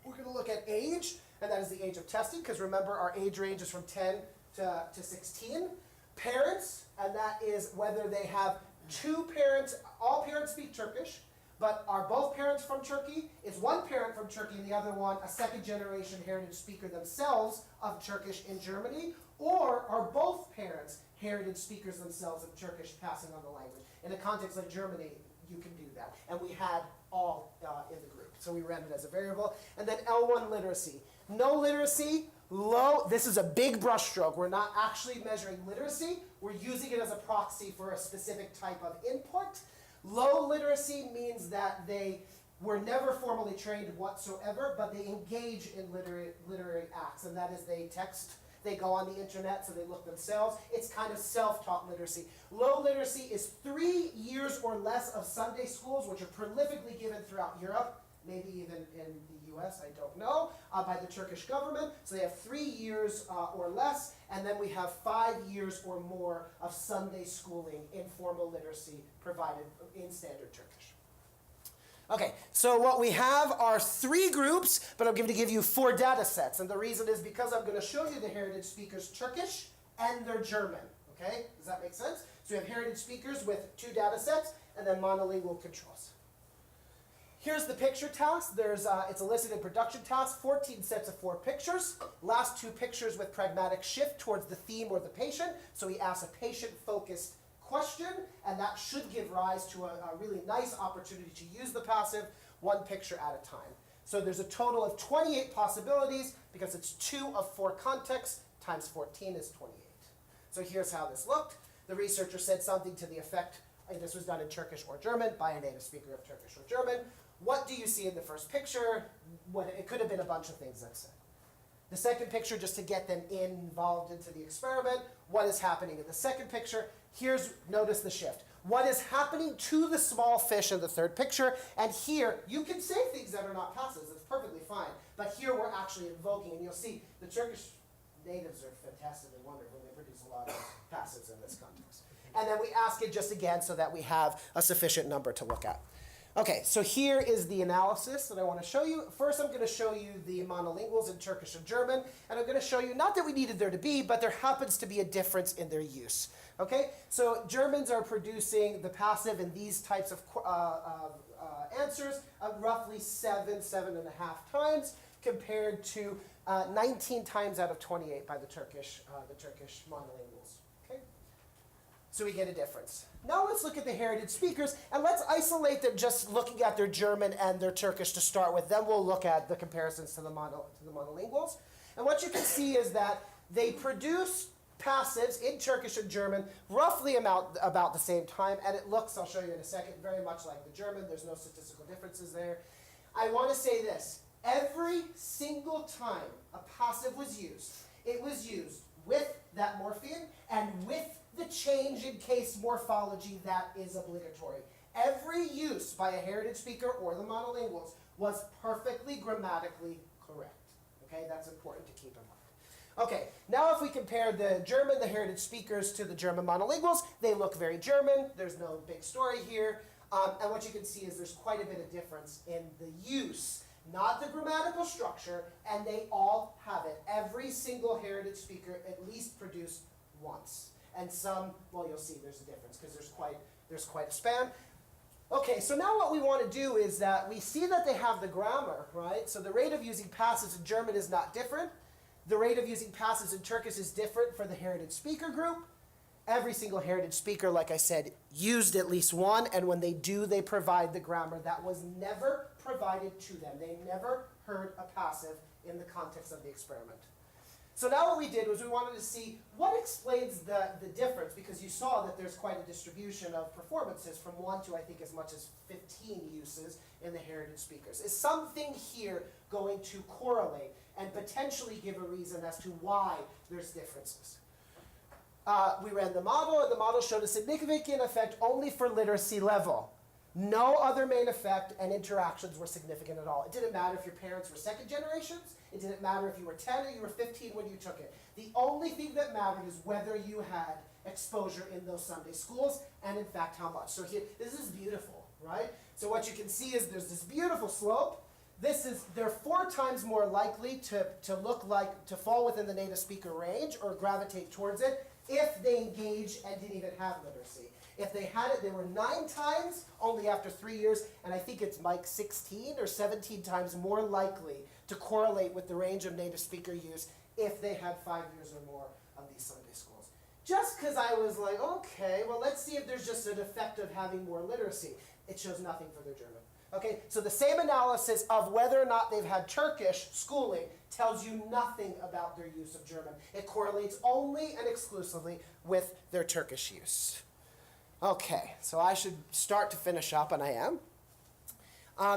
We're going to look at age, and that is the age of testing, because remember our age range is from 10 to 16. Parents, and that is whether they have two parents, all parents speak Turkish, but are both parents from Turkey? Is one parent from Turkey and the other one a second generation heritage speaker themselves of Turkish in Germany? Or are both parents heritage speakers themselves of Turkish passing on the language? In a context like Germany, you can do that. And we had all in the group. So we ran it as a variable. And then L1 literacy. No literacy, low. This is a big brushstroke. We're not actually measuring literacy. We're using it as a proxy for a specific type of input. Low literacy means that they were never formally trained whatsoever, but they engage in literary acts. And that is they text. They go on the internet, so they look themselves. It's kind of self-taught literacy. Low literacy is 3 years or less of Sunday schools, which are prolifically given throughout Europe, maybe even in the US, I don't know, by the Turkish government. So they have 3 years or less, and then we have 5 years or more of Sunday schooling in formal literacy provided in standard Turkish. Okay, so what we have are 3 groups, but I'm going to give you 4 data sets. And the reason is because I'm going to show you the heritage speakers Turkish and their German. Okay, does that make sense? So we have heritage speakers with 2 data sets and then monolingual controls. Here's the picture task. It's a listed in production task, 14 sets of 4 pictures. Last 2 pictures with pragmatic shift towards the theme or the patient. So we ask a patient-focused question, and that should give rise to a really nice opportunity to use the passive 1 picture at a time. So there's a total of 28 possibilities because it's 2 of 4 contexts times 14 is 28. So here's how this looked. The researcher said something to the effect, and this was done in Turkish or German by a native speaker of Turkish or German. What do you see in the first picture? It could have been a bunch of things that's said. The second picture, just to get them involved into the experiment, what is happening in the second picture? Notice the shift. What is happening to the small fish in the third picture? And here, you can say things that are not passives. That's perfectly fine. But here we're actually invoking, and you'll see the Turkish natives are fantastic and wonderful. They produce a lot of passives in this context. And then we ask it just again so that we have a sufficient number to look at. Okay, so here is the analysis that I want to show you. First, I'm going to show you the monolinguals in Turkish and German, and I'm going to show you, not that we needed there to be, but there happens to be a difference in their use. Okay, so Germans are producing the passive in these types of answers roughly 7.5 times, compared to 19 times out of 28 by the Turkish monolinguals. Okay, so we get a difference. Now let's look at the heritage speakers, and let's isolate them just looking at their German and their Turkish to start with. Then we'll look at the comparisons to the monolinguals. And what you can see is that they produce passives in Turkish and German roughly about the same time, and it looks, I'll show you in a second, very much like the German. There's no statistical differences there. I want to say this. Every single time a passive was used, it was used with that morpheme and with the change in case morphology that is obligatory. Every use by a heritage speaker or the monolinguals was perfectly grammatically correct. Okay, that's important to keep in mind. Okay, now if we compare the German, the heritage speakers, to the German monolinguals, they look very German. There's no big story here. And what you can see is there's quite a bit of difference in the use, not the grammatical structure, and they all have it. Every single heritage speaker at least produced once. And some, well, you'll see there's a difference because there's quite a span. Okay, so now what we want to do is that we see that they have the grammar, right? So the rate of using passives in German is not different. The rate of using passives in Turkish is different for the heritage speaker group. Every single heritage speaker, like I said, used at least one, and when they do, they provide the grammar that was never provided to them. They never heard a passive in the context of the experiment. So now what we did was we wanted to see what explains the difference, because you saw that there's quite a distribution of performances from 1 to I think as much as 15 uses in the heritage speakers. Is something here going to correlate and potentially give a reason as to why there's differences? We ran the model, and the model showed a significant effect only for literacy level. No other main effect and interactions were significant at all. It didn't matter if your parents were second generations. It didn't matter if you were 10 or you were 15 when you took it. The only thing that mattered is whether you had exposure in those Sunday schools, and in fact how much. So here, this is beautiful, right? So what you can see is there's this beautiful slope. They're 4 times more likely to fall within the native speaker range or gravitate towards it if they engaged and didn't even have literacy. If they had it, they were 9 times only after 3 years, and I think it's like 16 or 17 times more likely to correlate with the range of native speaker use if they had 5 years or more of these Sunday schools. Just because I was like, okay, well, let's see if there's just an effect of having more literacy. It shows nothing for their German. Okay, so the same analysis of whether or not they've had Turkish schooling tells you nothing about their use of German. It correlates only and exclusively with their Turkish use. Okay, so I should start to finish up, and I am.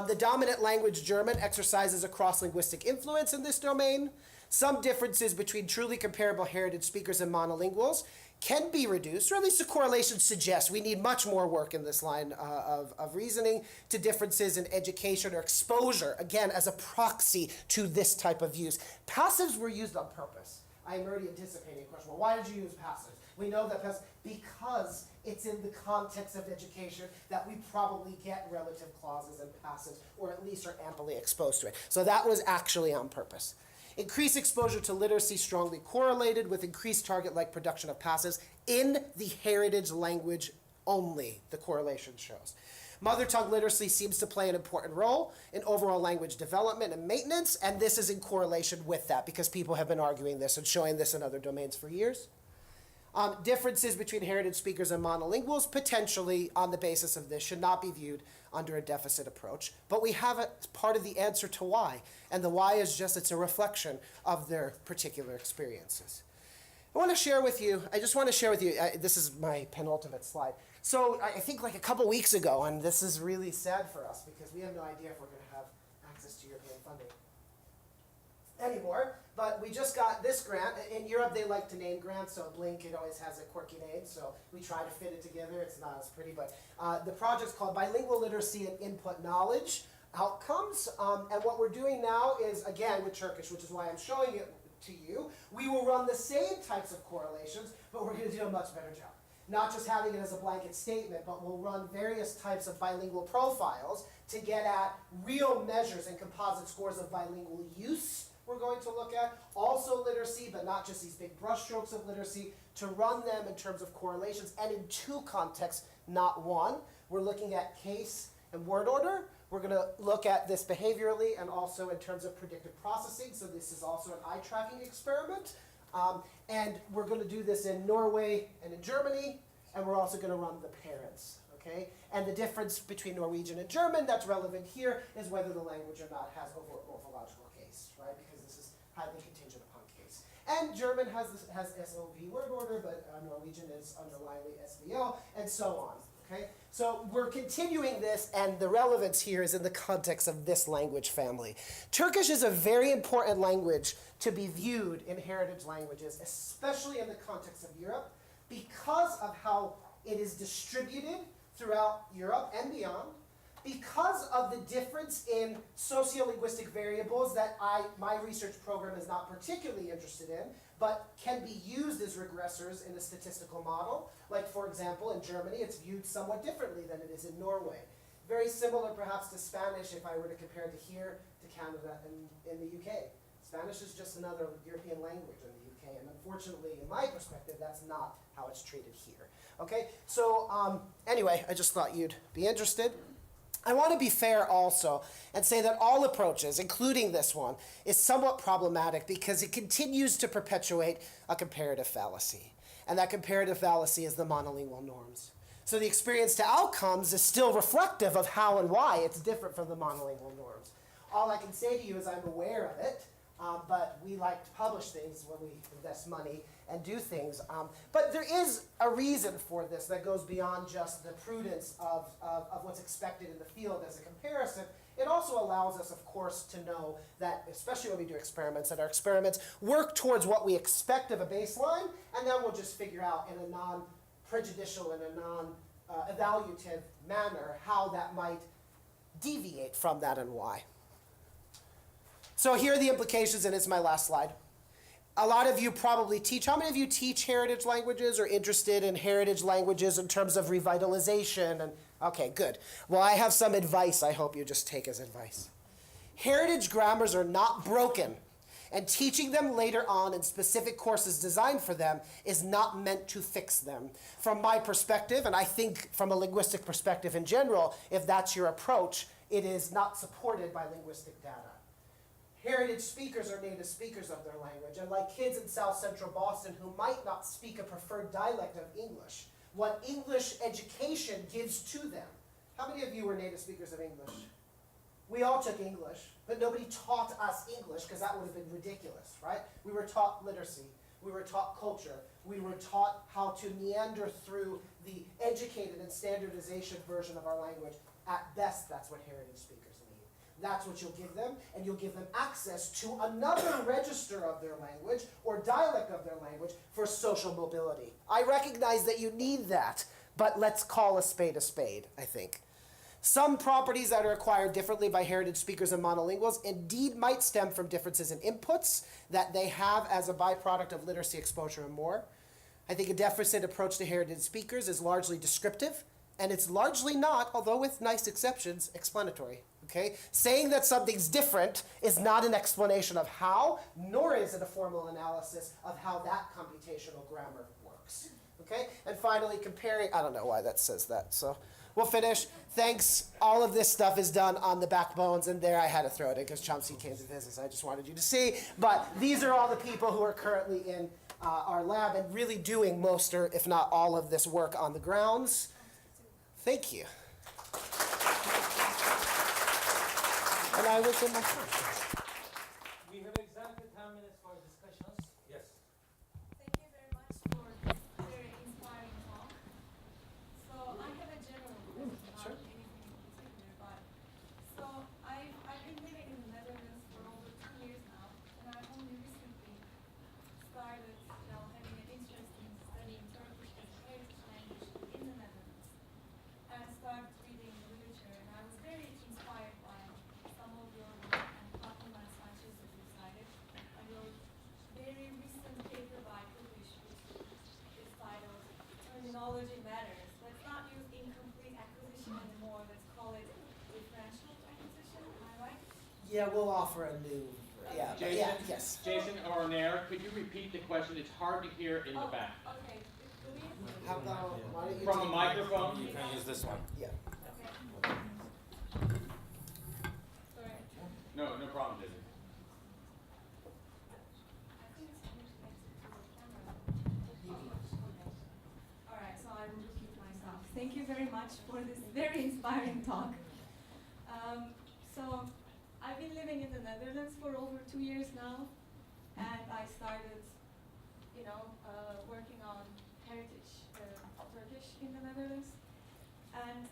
The dominant language German exercises a cross-linguistic influence in this domain. Some differences between truly comparable heritage speakers and monolinguals can be reduced, or at least the correlation suggests we need much more work in this line of reasoning, to differences in education or exposure, again, as a proxy to this type of use. Passives were used on purpose. I'm already anticipating a question. Well, why did you use passives? We know that because it's in the context of education that we probably get relative clauses and passives, or at least are amply exposed to it. So that was actually on purpose. Increased exposure to literacy strongly correlated with increased target-like production of passives in the heritage language only, the correlation shows. Mother tongue literacy seems to play an important role in overall language development and maintenance, and this is in correlation with that because people have been arguing this and showing this in other domains for years. Differences between heritage speakers and monolinguals, potentially on the basis of this, should not be viewed under a deficit approach. But we have a part of the answer to why, and the why is just it's a reflection of their particular experiences. I want to share with you, this is my penultimate slide. So I think like a couple weeks ago, and this is really sad for us because we have no idea if we're going to have access to European funding anymore, but we just got this grant. In Europe, they like to name grants, so Blink, it always has a quirky name, so we try to fit it together. It's not as pretty, but the project's called Bilingual Literacy and Input Knowledge Outcomes, and what we're doing now is, again, with Turkish, which is why I'm showing it to you, we will run the same types of correlations, but we're going to do a much better job. Not just having it as a blanket statement, but we'll run various types of bilingual profiles to get at real measures and composite scores of bilingual use we're going to look at. Also literacy, but not just these big brushstrokes of literacy, to run them in terms of correlations and in two contexts, not one. We're looking at case and word order. We're going to look at this behaviorally and also in terms of predictive processing. So this is also an eye tracking experiment. And we're going to do this in Norway and in Germany, and we're also going to run the parents, okay? And the difference between Norwegian and German that's relevant here is whether the language or not has morphological case, right? Because this is highly contingent upon case. And German has SOV word order, but Norwegian is underlyingly SVO, and so on, okay? So we're continuing this, and the relevance here is in the context of this language family. Turkish is a very important language to be viewed in heritage languages, especially in the context of Europe, because of how it is distributed throughout Europe and beyond, because of the difference in sociolinguistic variables that my research program is not particularly interested in, but can be used as regressors in a statistical model. Like, for example, in Germany, it's viewed somewhat differently than it is in Norway. Very similar, perhaps, to Spanish, if I were to compare it to here, to Canada, and in the UK. Spanish is just another European language in the UK, and unfortunately, in my perspective, that's not how it's treated here. Okay, so anyway, I just thought you'd be interested. I want to be fair also and say that all approaches, including this one, is somewhat problematic because it continues to perpetuate a comparative fallacy. And that comparative fallacy is the monolingual norms. So the experience to outcomes is still reflective of how and why it's different from the monolingual norms. All I can say to you is I'm aware of it, but we like to publish things when we invest money and do things. But there is a reason for this that goes beyond just the prudence of what's expected in the field as a comparison. It also allows us, of course, to know that, especially when we do experiments, that our experiments work towards what we expect of a baseline, and then we'll just figure out in a non-prejudicial and a non-evaluative manner how that might deviate from that and why. So here are the implications, and it's my last slide. A lot of you probably teach. How many of you teach heritage languages or interested in heritage languages in terms of revitalization? And okay, good. Well, I have some advice I hope you just take as advice. Heritage grammars are not broken, and teaching them later on in specific courses designed for them is not meant to fix them. From my perspective, and I think from a linguistic perspective in general, if that's your approach, it is not supported by linguistic data. Heritage speakers are native speakers of their language, and like kids in South Central Boston who might not speak a preferred dialect of English, what English education gives to them. How many of you were native speakers of English? We all took English, but nobody taught us English because that would have been ridiculous, right? We were taught literacy. We were taught culture. We were taught how to meander through the educated and standardization version of our language. At best, that's what heritage speakers need. That's what you'll give them, and you'll give them access to another register of their language or dialect of their language for social mobility. I recognize that you need that, but let's call a spade, I think. Some properties that are acquired differently by heritage speakers and monolinguals indeed might stem from differences in inputs that they have as a byproduct of literacy exposure and more. I think a deficit approach to heritage speakers is largely descriptive, and it's largely not, although with nice exceptions, explanatory. Okay? Saying that something's different is not an explanation of how, nor is it a formal analysis of how that computational grammar works. Okay? And finally, comparing, I don't know why that says that, so we'll finish. Thanks. All of this stuff is done on the backbones, and there I had to throw it in because Tromsø came to visit, so I just wanted you to see. But these are all the people who are currently in our lab and really doing most, or if not all of this work on the grounds. Thank you. And I was in my time. We have exactly 10 minutes for discussions. Yes. Thank you very much for this very inspiring talk. So I have a general question, not anything in particular, but so I've been living in the Netherlands for over 2 years now, and I've only recently started, having an interest in studying Turkish as a heritage language in the Netherlands, and started reading literature, and I was very inspired by some of your work and Rothman and Sanchez that you cited, and your very recent paper by Cognition, which is titled Terminology Matters. Let's not use incomplete acquisition anymore, let's call it differential acquisition, am I right? Yeah, we'll offer a new, yeah, but Jason, yeah, yes. Jason or Nair, could you repeat the question? It's hard to hear in the back. Okay. How about, why don't you From a take- microphone? You can use this one. Yeah. Okay. Sorry. No, no problem, Jason. I think it's connected to the camera. Okay. All right, so I will repeat myself. Thank you very much for this very inspiring talk. So I've been living in the Netherlands for over 2 years now, and I started, working on heritage Turkish in the Netherlands, and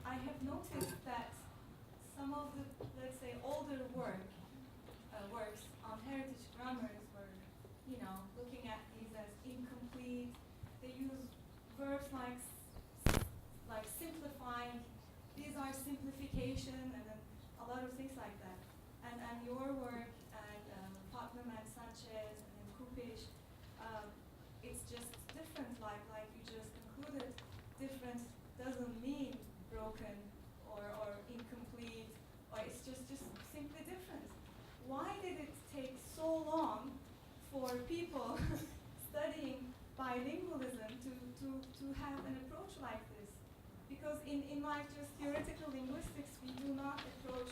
I have noticed that some of the, let's say, older works on heritage grammars were, looking at these as incomplete. They use verbs like simplifying. These are simplification, and then a lot of things like that. And your work and Rothman and Sanchez and then Kupish, it's just different. Like you just concluded, different doesn't mean broken or incomplete, or it's just simply different. Why did it take so long for people studying bilingualism to have an approach like this? Because in like just theoretical linguistics, we do not approach,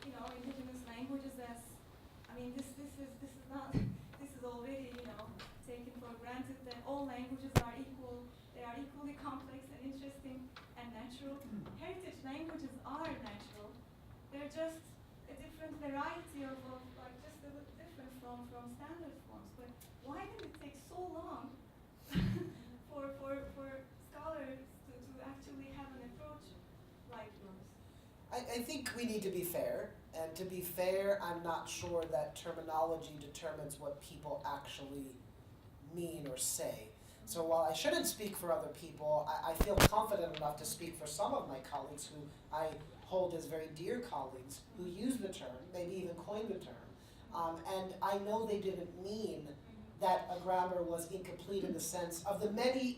indigenous languages as, this is already, taken for granted that all languages are equal, they are equally complex and interesting and natural. Heritage languages are natural. They're just a different variety of just a little different from standard forms. But why did it take so long for scholars to actually have an approach like yours? I think we need to be fair, and to be fair, I'm not sure that terminology determines what people actually mean or say. So while I shouldn't speak for other people, I feel confident enough to speak for some of my colleagues who I hold as very dear colleagues who use the term, maybe even coined the term. And I know they didn't mean that a grammar was incomplete in the sense of the many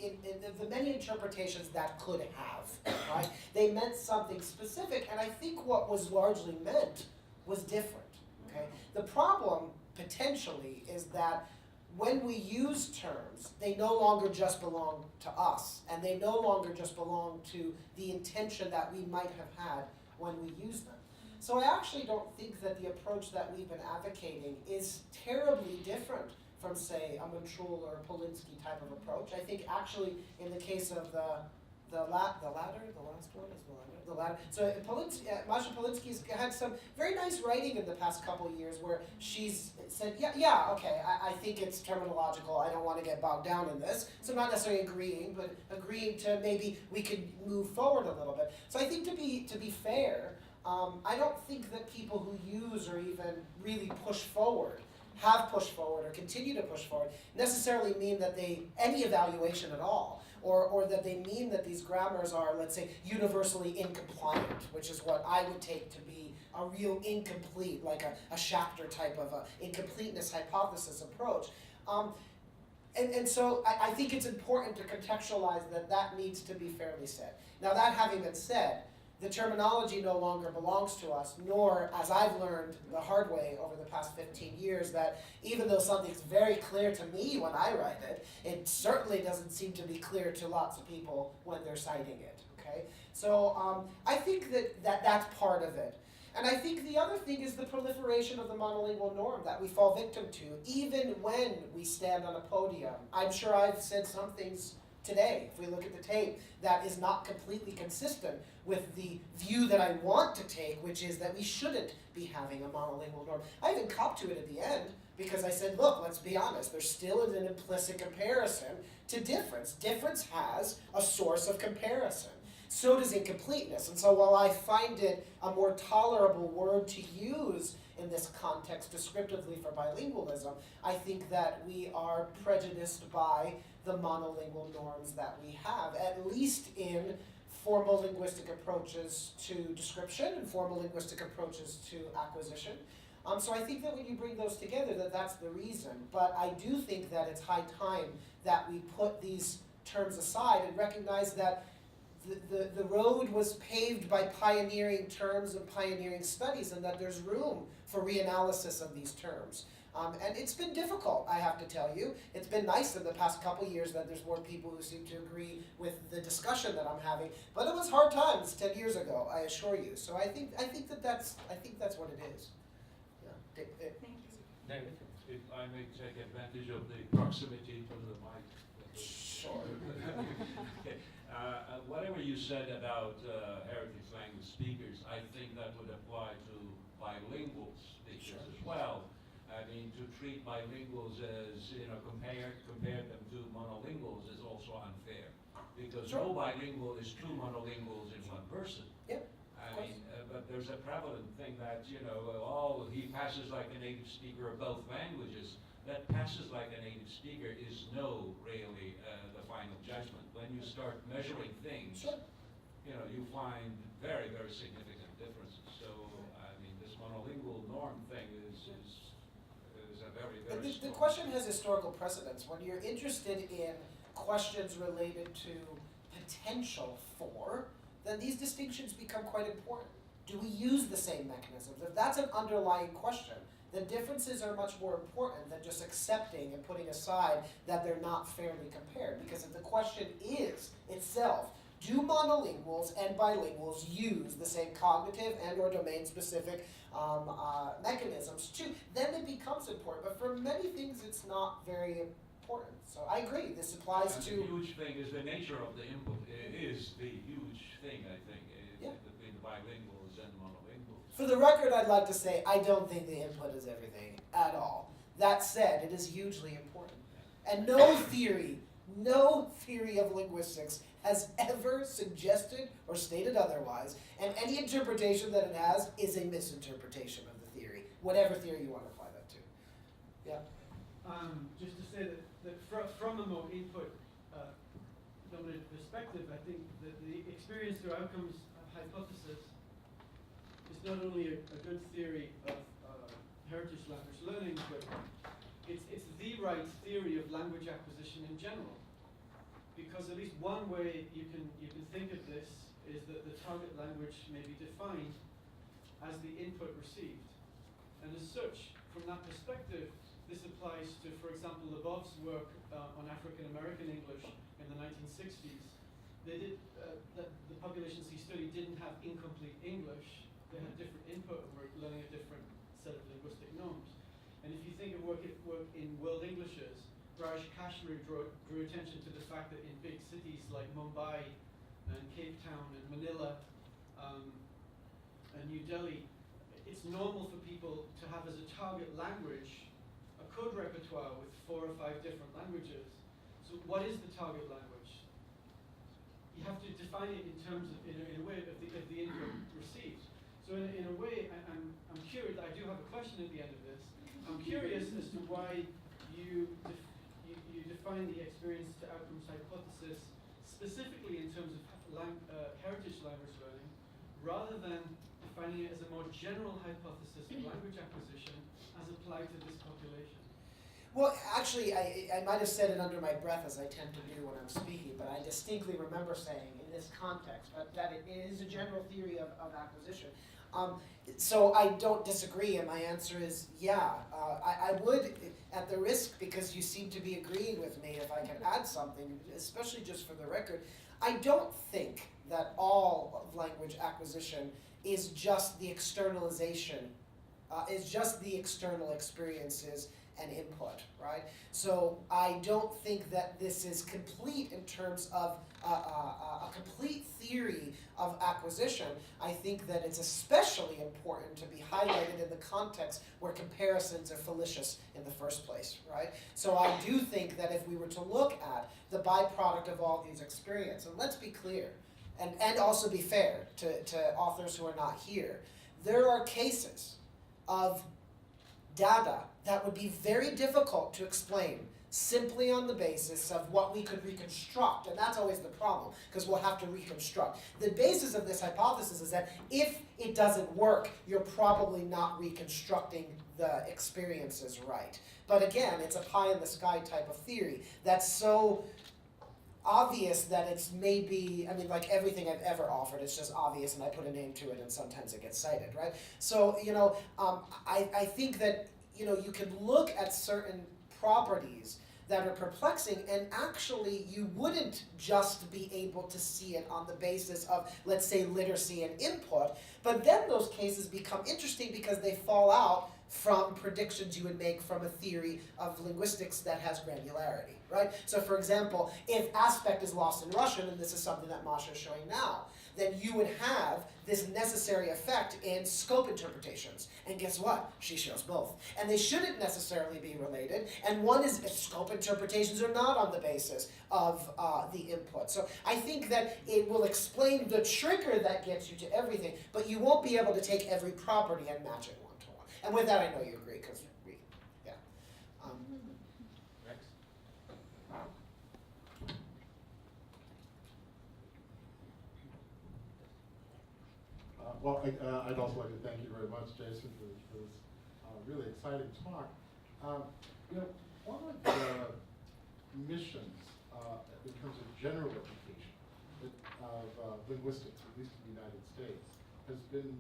interpretations that could have, right? They meant something specific, and I think what was largely meant was different, okay? The problem, potentially, is that when we use terms, they no longer just belong to us, and they no longer just belong to the intention that we might have had when we use them. So I actually don't think that the approach that we've been advocating is terribly different from, say, a Montrul or a Polinsky type of approach. I think actually, in the case of the last one is the latter. So Masha Polinsky's had some very nice writing in the past couple of years where she's said, okay, I think it's terminological. I don't want to get bogged down in this. So not necessarily agreeing, but agreeing to maybe we could move forward a little bit. So I think to be fair, I don't think that people who use or even really push forward, have pushed forward or continue to push forward, necessarily mean that any evaluation at all, or that they mean that these grammars are, let's say, universally incompliant, which is what I would take to be a real incomplete, like a Schachter type of a incompleteness hypothesis approach. And so I think it's important to contextualize that needs to be fairly said. Now that having been said, the terminology no longer belongs to us, nor, as I've learned the hard way over the past 15 years, that even though something's very clear to me when I write it, it certainly doesn't seem to be clear to lots of people when they're citing it, okay? So I think that's part of it. And I think the other thing is the proliferation of the monolingual norm that we fall victim to, even when we stand on a podium. I'm sure I've said some things today, if we look at the tape, that is not completely consistent with the view that I want to take, which is that we shouldn't be having a monolingual norm. I even copped to it at the end, because I said, look, let's be honest, there still is an implicit comparison to difference. Difference has a source of comparison. So does incompleteness. And so while I find it a more tolerable word to use in this context descriptively for bilingualism, I think that we are prejudiced by the monolingual norms that we have, at least in formal linguistic approaches to description and formal linguistic approaches to acquisition. So I think that when you bring those together, that's the reason. But I do think that it's high time that we put these terms aside and recognize that the road was paved by pioneering terms and pioneering studies, and that there's room for reanalysis of these terms. And it's been difficult, I have to tell you. It's been nice in the past couple years that there's more people who seem to agree with the discussion that I'm having, but it was hard times 10 years ago, I assure you. So I think that's what it is. Yeah. Thank you. David, if I may take advantage of the proximity to the mic. Sure. Okay. Whatever you said about heritage language speakers, I think that would apply to bilingual speakers as well. I mean, to treat bilinguals as, compare them to monolinguals is also unfair, because no bilingual is two monolinguals in one person. Yep. I mean, but there's a prevalent thing that, he passes like a native speaker of both languages. That passes like a native speaker is really the final judgment. When you start measuring things, you find very, very significant differences. So, I mean, this monolingual norm thing is a very, very The question has historical precedence. When you're interested in questions related to potential for, then these distinctions become quite important. Do we use the same mechanisms? If that's an underlying question, then differences are much more important than just accepting and putting aside that they're not fairly compared. Because if the question is itself, do monolinguals and bilinguals use the same cognitive and or domain-specific mechanisms too, then it becomes important. But for many things, it's not very important. So I agree, this applies to... The huge thing is the nature of the input is the huge thing, I think, between the bilinguals and monolinguals. For the record, I'd like to say I don't think the input is everything at all. That said, it is hugely important. And no theory of linguistics has ever suggested or stated otherwise, and any interpretation that it has is a misinterpretation of the theory, whatever theory you want to apply that to. Yeah? Just to say that from a more input-dominated perspective, I think that the experience through outcomes hypothesis is not only a good theory of heritage language learning, but it's the right theory of language acquisition in general. Because at least one way you can think of this is that the target language may be defined as the input received. And as such, from that perspective, this applies to, for example, Lebov's work on African American English in the 1960s. They did, the population C study didn't have incomplete English. They had different input and were learning a different set of linguistic norms. And if you think of work in world Englishes, Raj Kashmir drew attention to the fact that in big cities like Mumbai and Cape Town and Manila and New Delhi, it's normal for people to have as a target language a code repertoire with 4 or 5 different languages. So what is the target language? You have to define it in terms of, in a way of the input received. So in a way, I'm curious, I do have a question at the end of this. I'm curious as to why you define the experience to outcomes hypothesis specifically in terms of heritage language learning, rather than defining it as a more general hypothesis of language acquisition as applied to this population. Well, actually, I might have said it under my breath, as I tend to do when I'm speaking, but I distinctly remember saying in this context that it is a general theory of acquisition. So I don't disagree, and my answer is yeah. I would, at the risk, because you seem to be agreeing with me, if I can add something, especially just for the record, I don't think that all of language acquisition is just the externalization, is just the external experiences and input, right? So I don't think that this is complete in terms of a complete theory of acquisition. I think that it's especially important to be highlighted in the context where comparisons are fallacious in the first place, right? So I do think that if we were to look at the byproduct of all these experiences, and let's be clear, and also be fair to authors who are not here, there are cases of data that would be very difficult to explain simply on the basis of what we could reconstruct, and that's always the problem, because we'll have to reconstruct. The basis of this hypothesis is that if it doesn't work, you're probably not reconstructing the experiences right. But again, it's a pie-in-the-sky type of theory that's so obvious that it's maybe, I mean, like everything I've ever offered, it's just obvious, and I put a name to it, and sometimes it gets cited, right? So, I think that, you can look at certain properties that are perplexing, and actually you wouldn't just be able to see it on the basis of, let's say, literacy and input, but then those cases become interesting because they fall out from predictions you would make from a theory of linguistics that has granularity, right? So for example, if aspect is lost in Russian, and this is something that Masha is showing now, then you would have this necessary effect in scope interpretations. And guess what? She shows both. And they shouldn't necessarily be related. And one is if scope interpretations are not on the basis of the input. So I think that it will explain the trigger that gets you to everything, but you won't be able to take every property and match it one-to-one. And with that, I know you agree, because yeah. Next. Well, I'd also like to thank you very much, Jason, for this really exciting talk. One of the missions in terms of general education of linguistics, at least in the United States, has been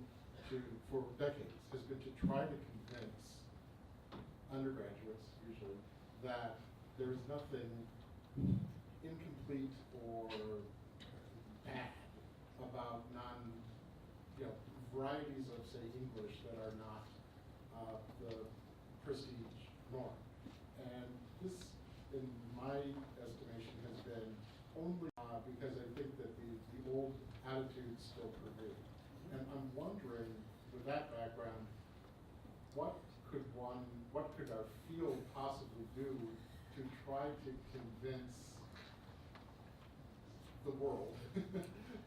for decades, has been to try to convince undergraduates, usually, that there is nothing incomplete or bad about varieties of, say, English that are not the prestige norm. And this, in my estimation, has been only because I think that the old attitudes still prevail. And I'm wondering, with that background, what could our field possibly do to try to convince the world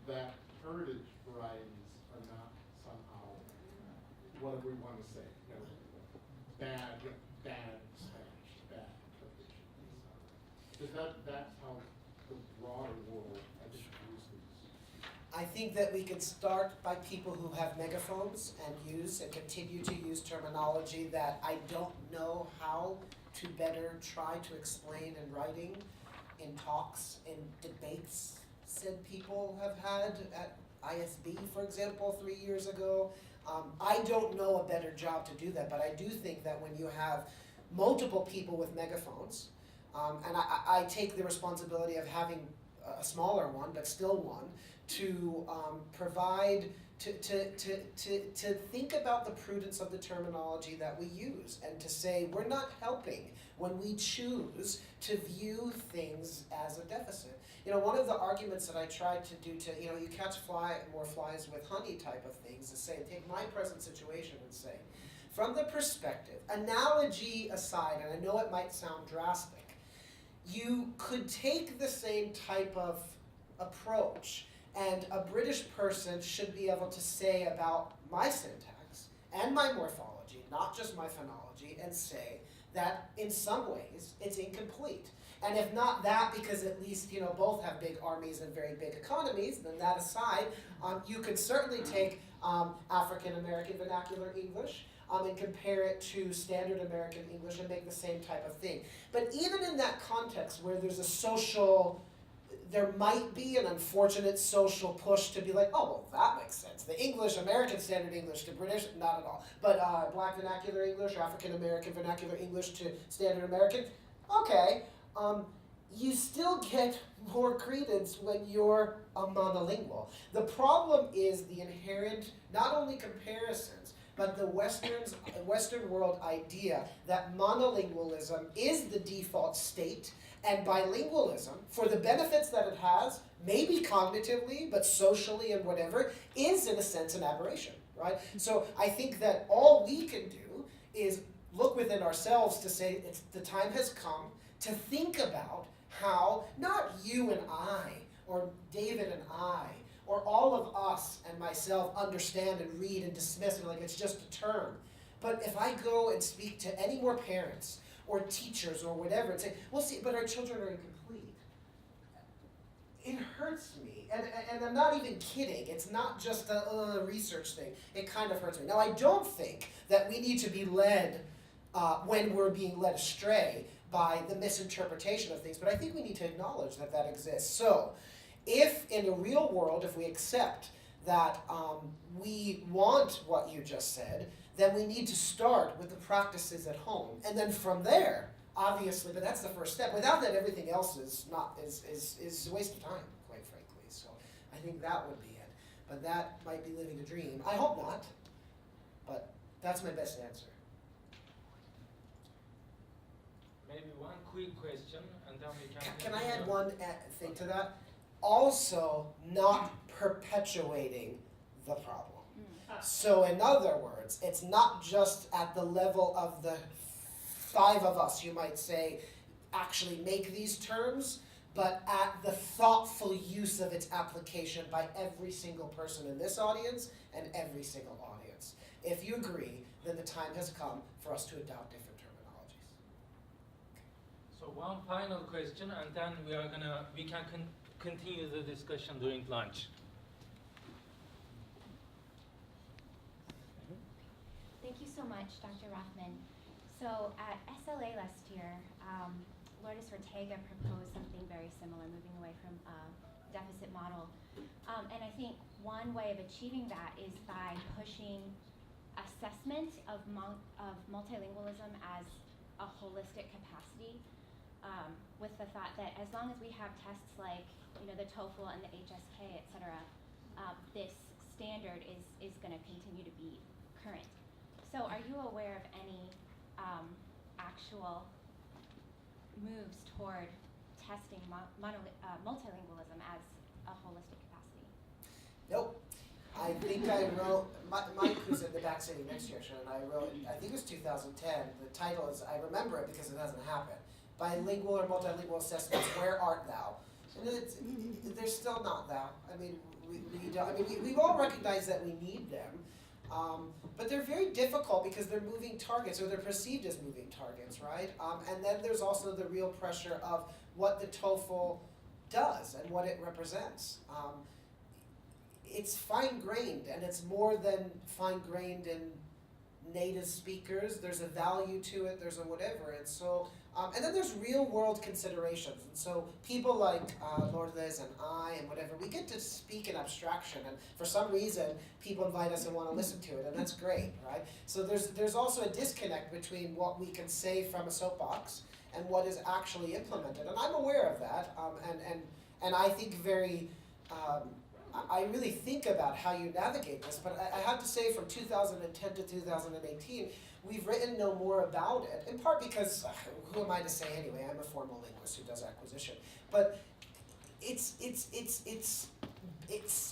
that heritage varieties are not somehow, what do we want to say, bad Spanish, bad Cognition. Because that's how the broader world, I think, views these. I think that we could start by people who have megaphones and use and continue to use terminology that I don't know how to better try to explain in writing, in talks, in debates said people have had at ISB, for example, 3 years ago. I don't know a better job to do that, but I do think that when you have multiple people with megaphones, and I take the responsibility of having a smaller one, but still one, to provide, to think about the prudence of the terminology that we use, and to say we're not helping when we choose to view things as a deficit. One of the arguments that I tried to do to, you catch more flies with honey type of things, is say, take my present situation and say, from the perspective, analogy aside, and I know it might sound drastic, you could take the same type of approach, and a British person should be able to say about my syntax and my morphology, not just my phonology, and say that in some ways it's incomplete. And if not that, because at least, you know, both have big armies and very big economies, then that aside, you could certainly take African American vernacular English and compare it to standard American English and make the same type of thing. But even in that context where there's a social, there might be an unfortunate social push to be like, oh, well, that makes sense. The English, American Standard English to British, not at all. But Black Vernacular English, African American Vernacular English to Standard American, okay. You still get more credence when you're a monolingual. The problem is the inherent, not only comparisons, but the Western world idea that monolingualism is the default state, and bilingualism, for the benefits that it has, maybe cognitively, but socially and whatever, is in a sense an aberration, right? So I think that all we can do is look within ourselves to say the time has come to think about how, not you and I, or David and I, or all of us and myself understand and read and dismiss it like it's just a term. But if I go and speak to any more parents or teachers or whatever and say, well, see, but our children are incomplete, it hurts me. And I'm not even kidding. It's not just a research thing. It kind of hurts me. Now, I don't think that we need to be led when we're being led astray by the misinterpretation of things, but I think we need to acknowledge that that exists. So, if in the real world, if we accept that we want what you just said, then we need to start with the practices at home. And then from there, obviously, but that's the first step. Without that, everything else is a waste of time, quite frankly. So I think that would be it. But that might be living a dream. I hope not, but that's my best answer. Maybe one quick question, and then we can... Can I add one thing to that? Also, not perpetuating the problem. So in other words, it's not just at the level of the 5 of us, you might say, actually make these terms, but at the thoughtful use of its application by every single person in this audience and every single audience. If you agree, then the time has come for us to adopt different terminologies. So one final question, and then we can continue the discussion during lunch. Thank you so much, Dr. Rothman. So at SLA last year, Lourdes Ortega proposed something very similar, moving away from a deficit model. And I think one way of achieving that is by pushing assessment of multilingualism as a holistic capacity, with the thought that as long as we have tests like the TOEFL and the HSK, et cetera, this standard is going to continue to be current. So are you aware of any actual moves toward testing multilingualism as a holistic capacity? Nope. I think I wrote, Mike, who's in the back sitting next to you, and I wrote, I think it was 2010, the title is, I remember it because it hasn't happened, Bilingual or Multilingual Assessments, Where Art Thou? And they're still not thou. I mean, we've all recognized that we need them, but they're very difficult because they're moving targets, or they're perceived as moving targets, right? And then there's also the real pressure of what the TOEFL does and what it represents. It's fine-grained, and it's more than fine-grained in native speakers. There's a value to it, there's a whatever, and so, and then there's real-world considerations, and so people like Lourdes and I and whatever, we get to speak in abstraction, and for some reason, people invite us and want to listen to it, and that's great, right? So there's also a disconnect between what we can say from a soapbox and what is actually implemented, and I'm aware of that, and I think very, I really think about how you navigate this, but I have to say from 2010 to 2018, we've written no more about it, in part because, who am I to say anyway, I'm a formal linguist who does acquisition, but it's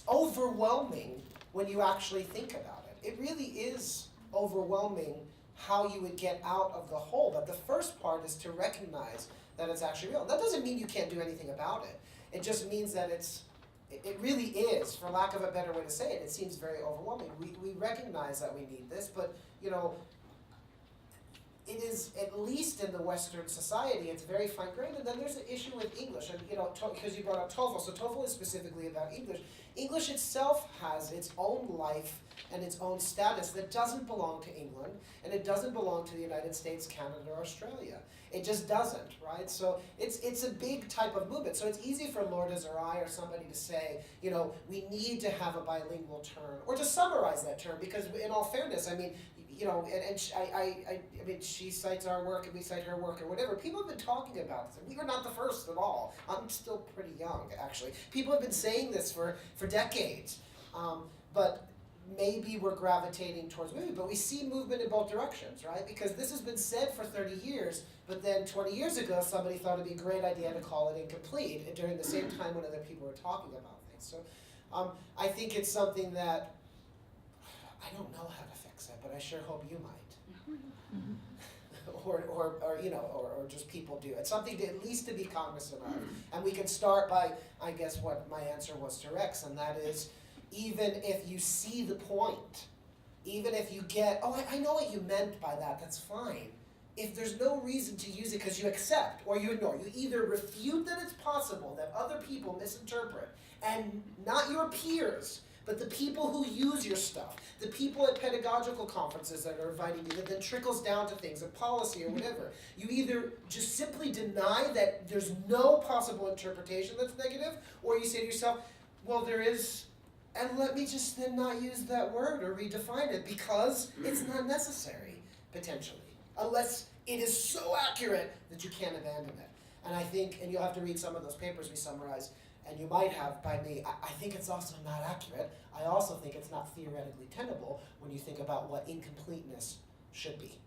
overwhelming when you actually think about it. It really is overwhelming how you would get out of the hole, but the first part is to recognize that it's actually real. That doesn't mean you can't do anything about it. It just means that it really is, for lack of a better way to say it, it seems very overwhelming. We recognize that we need this, but it is, at least in the Western society, it's very fine-grained. And then there's an issue with English, and because you brought up TOEFL, so TOEFL is specifically about English. English itself has its own life and its own status that doesn't belong to England, and it doesn't belong to the United States, Canada, or Australia. It just doesn't, right? So it's a big type of movement. So it's easy for Lourdes or I or somebody to say, we need to have a bilingual term, or to summarize that term, because in all fairness, I mean, I mean, she cites our work and we cite her work or whatever. People have been talking about this, and we were not the first at all. I'm still pretty young, actually. People have been saying this for decades, but maybe we're gravitating towards movement. But we see movement in both directions, right? Because this has been said for 30 years, but then 20 years ago, somebody thought it'd be a great idea to call it incomplete during the same time when other people were talking about things. So I think it's something that I don't know how to fix it, but I sure hope you might. or just people do. It's something to at least to be cognizant of. And we can start by, I guess, what my answer was to Rex, and that is, even if you see the point, even if you get, I know what you meant by that, that's fine. If there's no reason to use it because you accept or you ignore, you either refute that it's possible that other people misinterpret, and not your peers, but the people who use your stuff, the people at pedagogical conferences that are inviting you, that then trickles down to things of policy or whatever. You either just simply deny that there's no possible interpretation that's negative, or you say to yourself, well, there is, and let me just then not use that word or redefine it because it's not necessary, potentially, unless it is so accurate that you can't abandon it. And I think, and you'll have to read some of those papers we summarized, and you might have by me, I think it's also not accurate. I also think it's not theoretically tenable when you think about what incompleteness should be.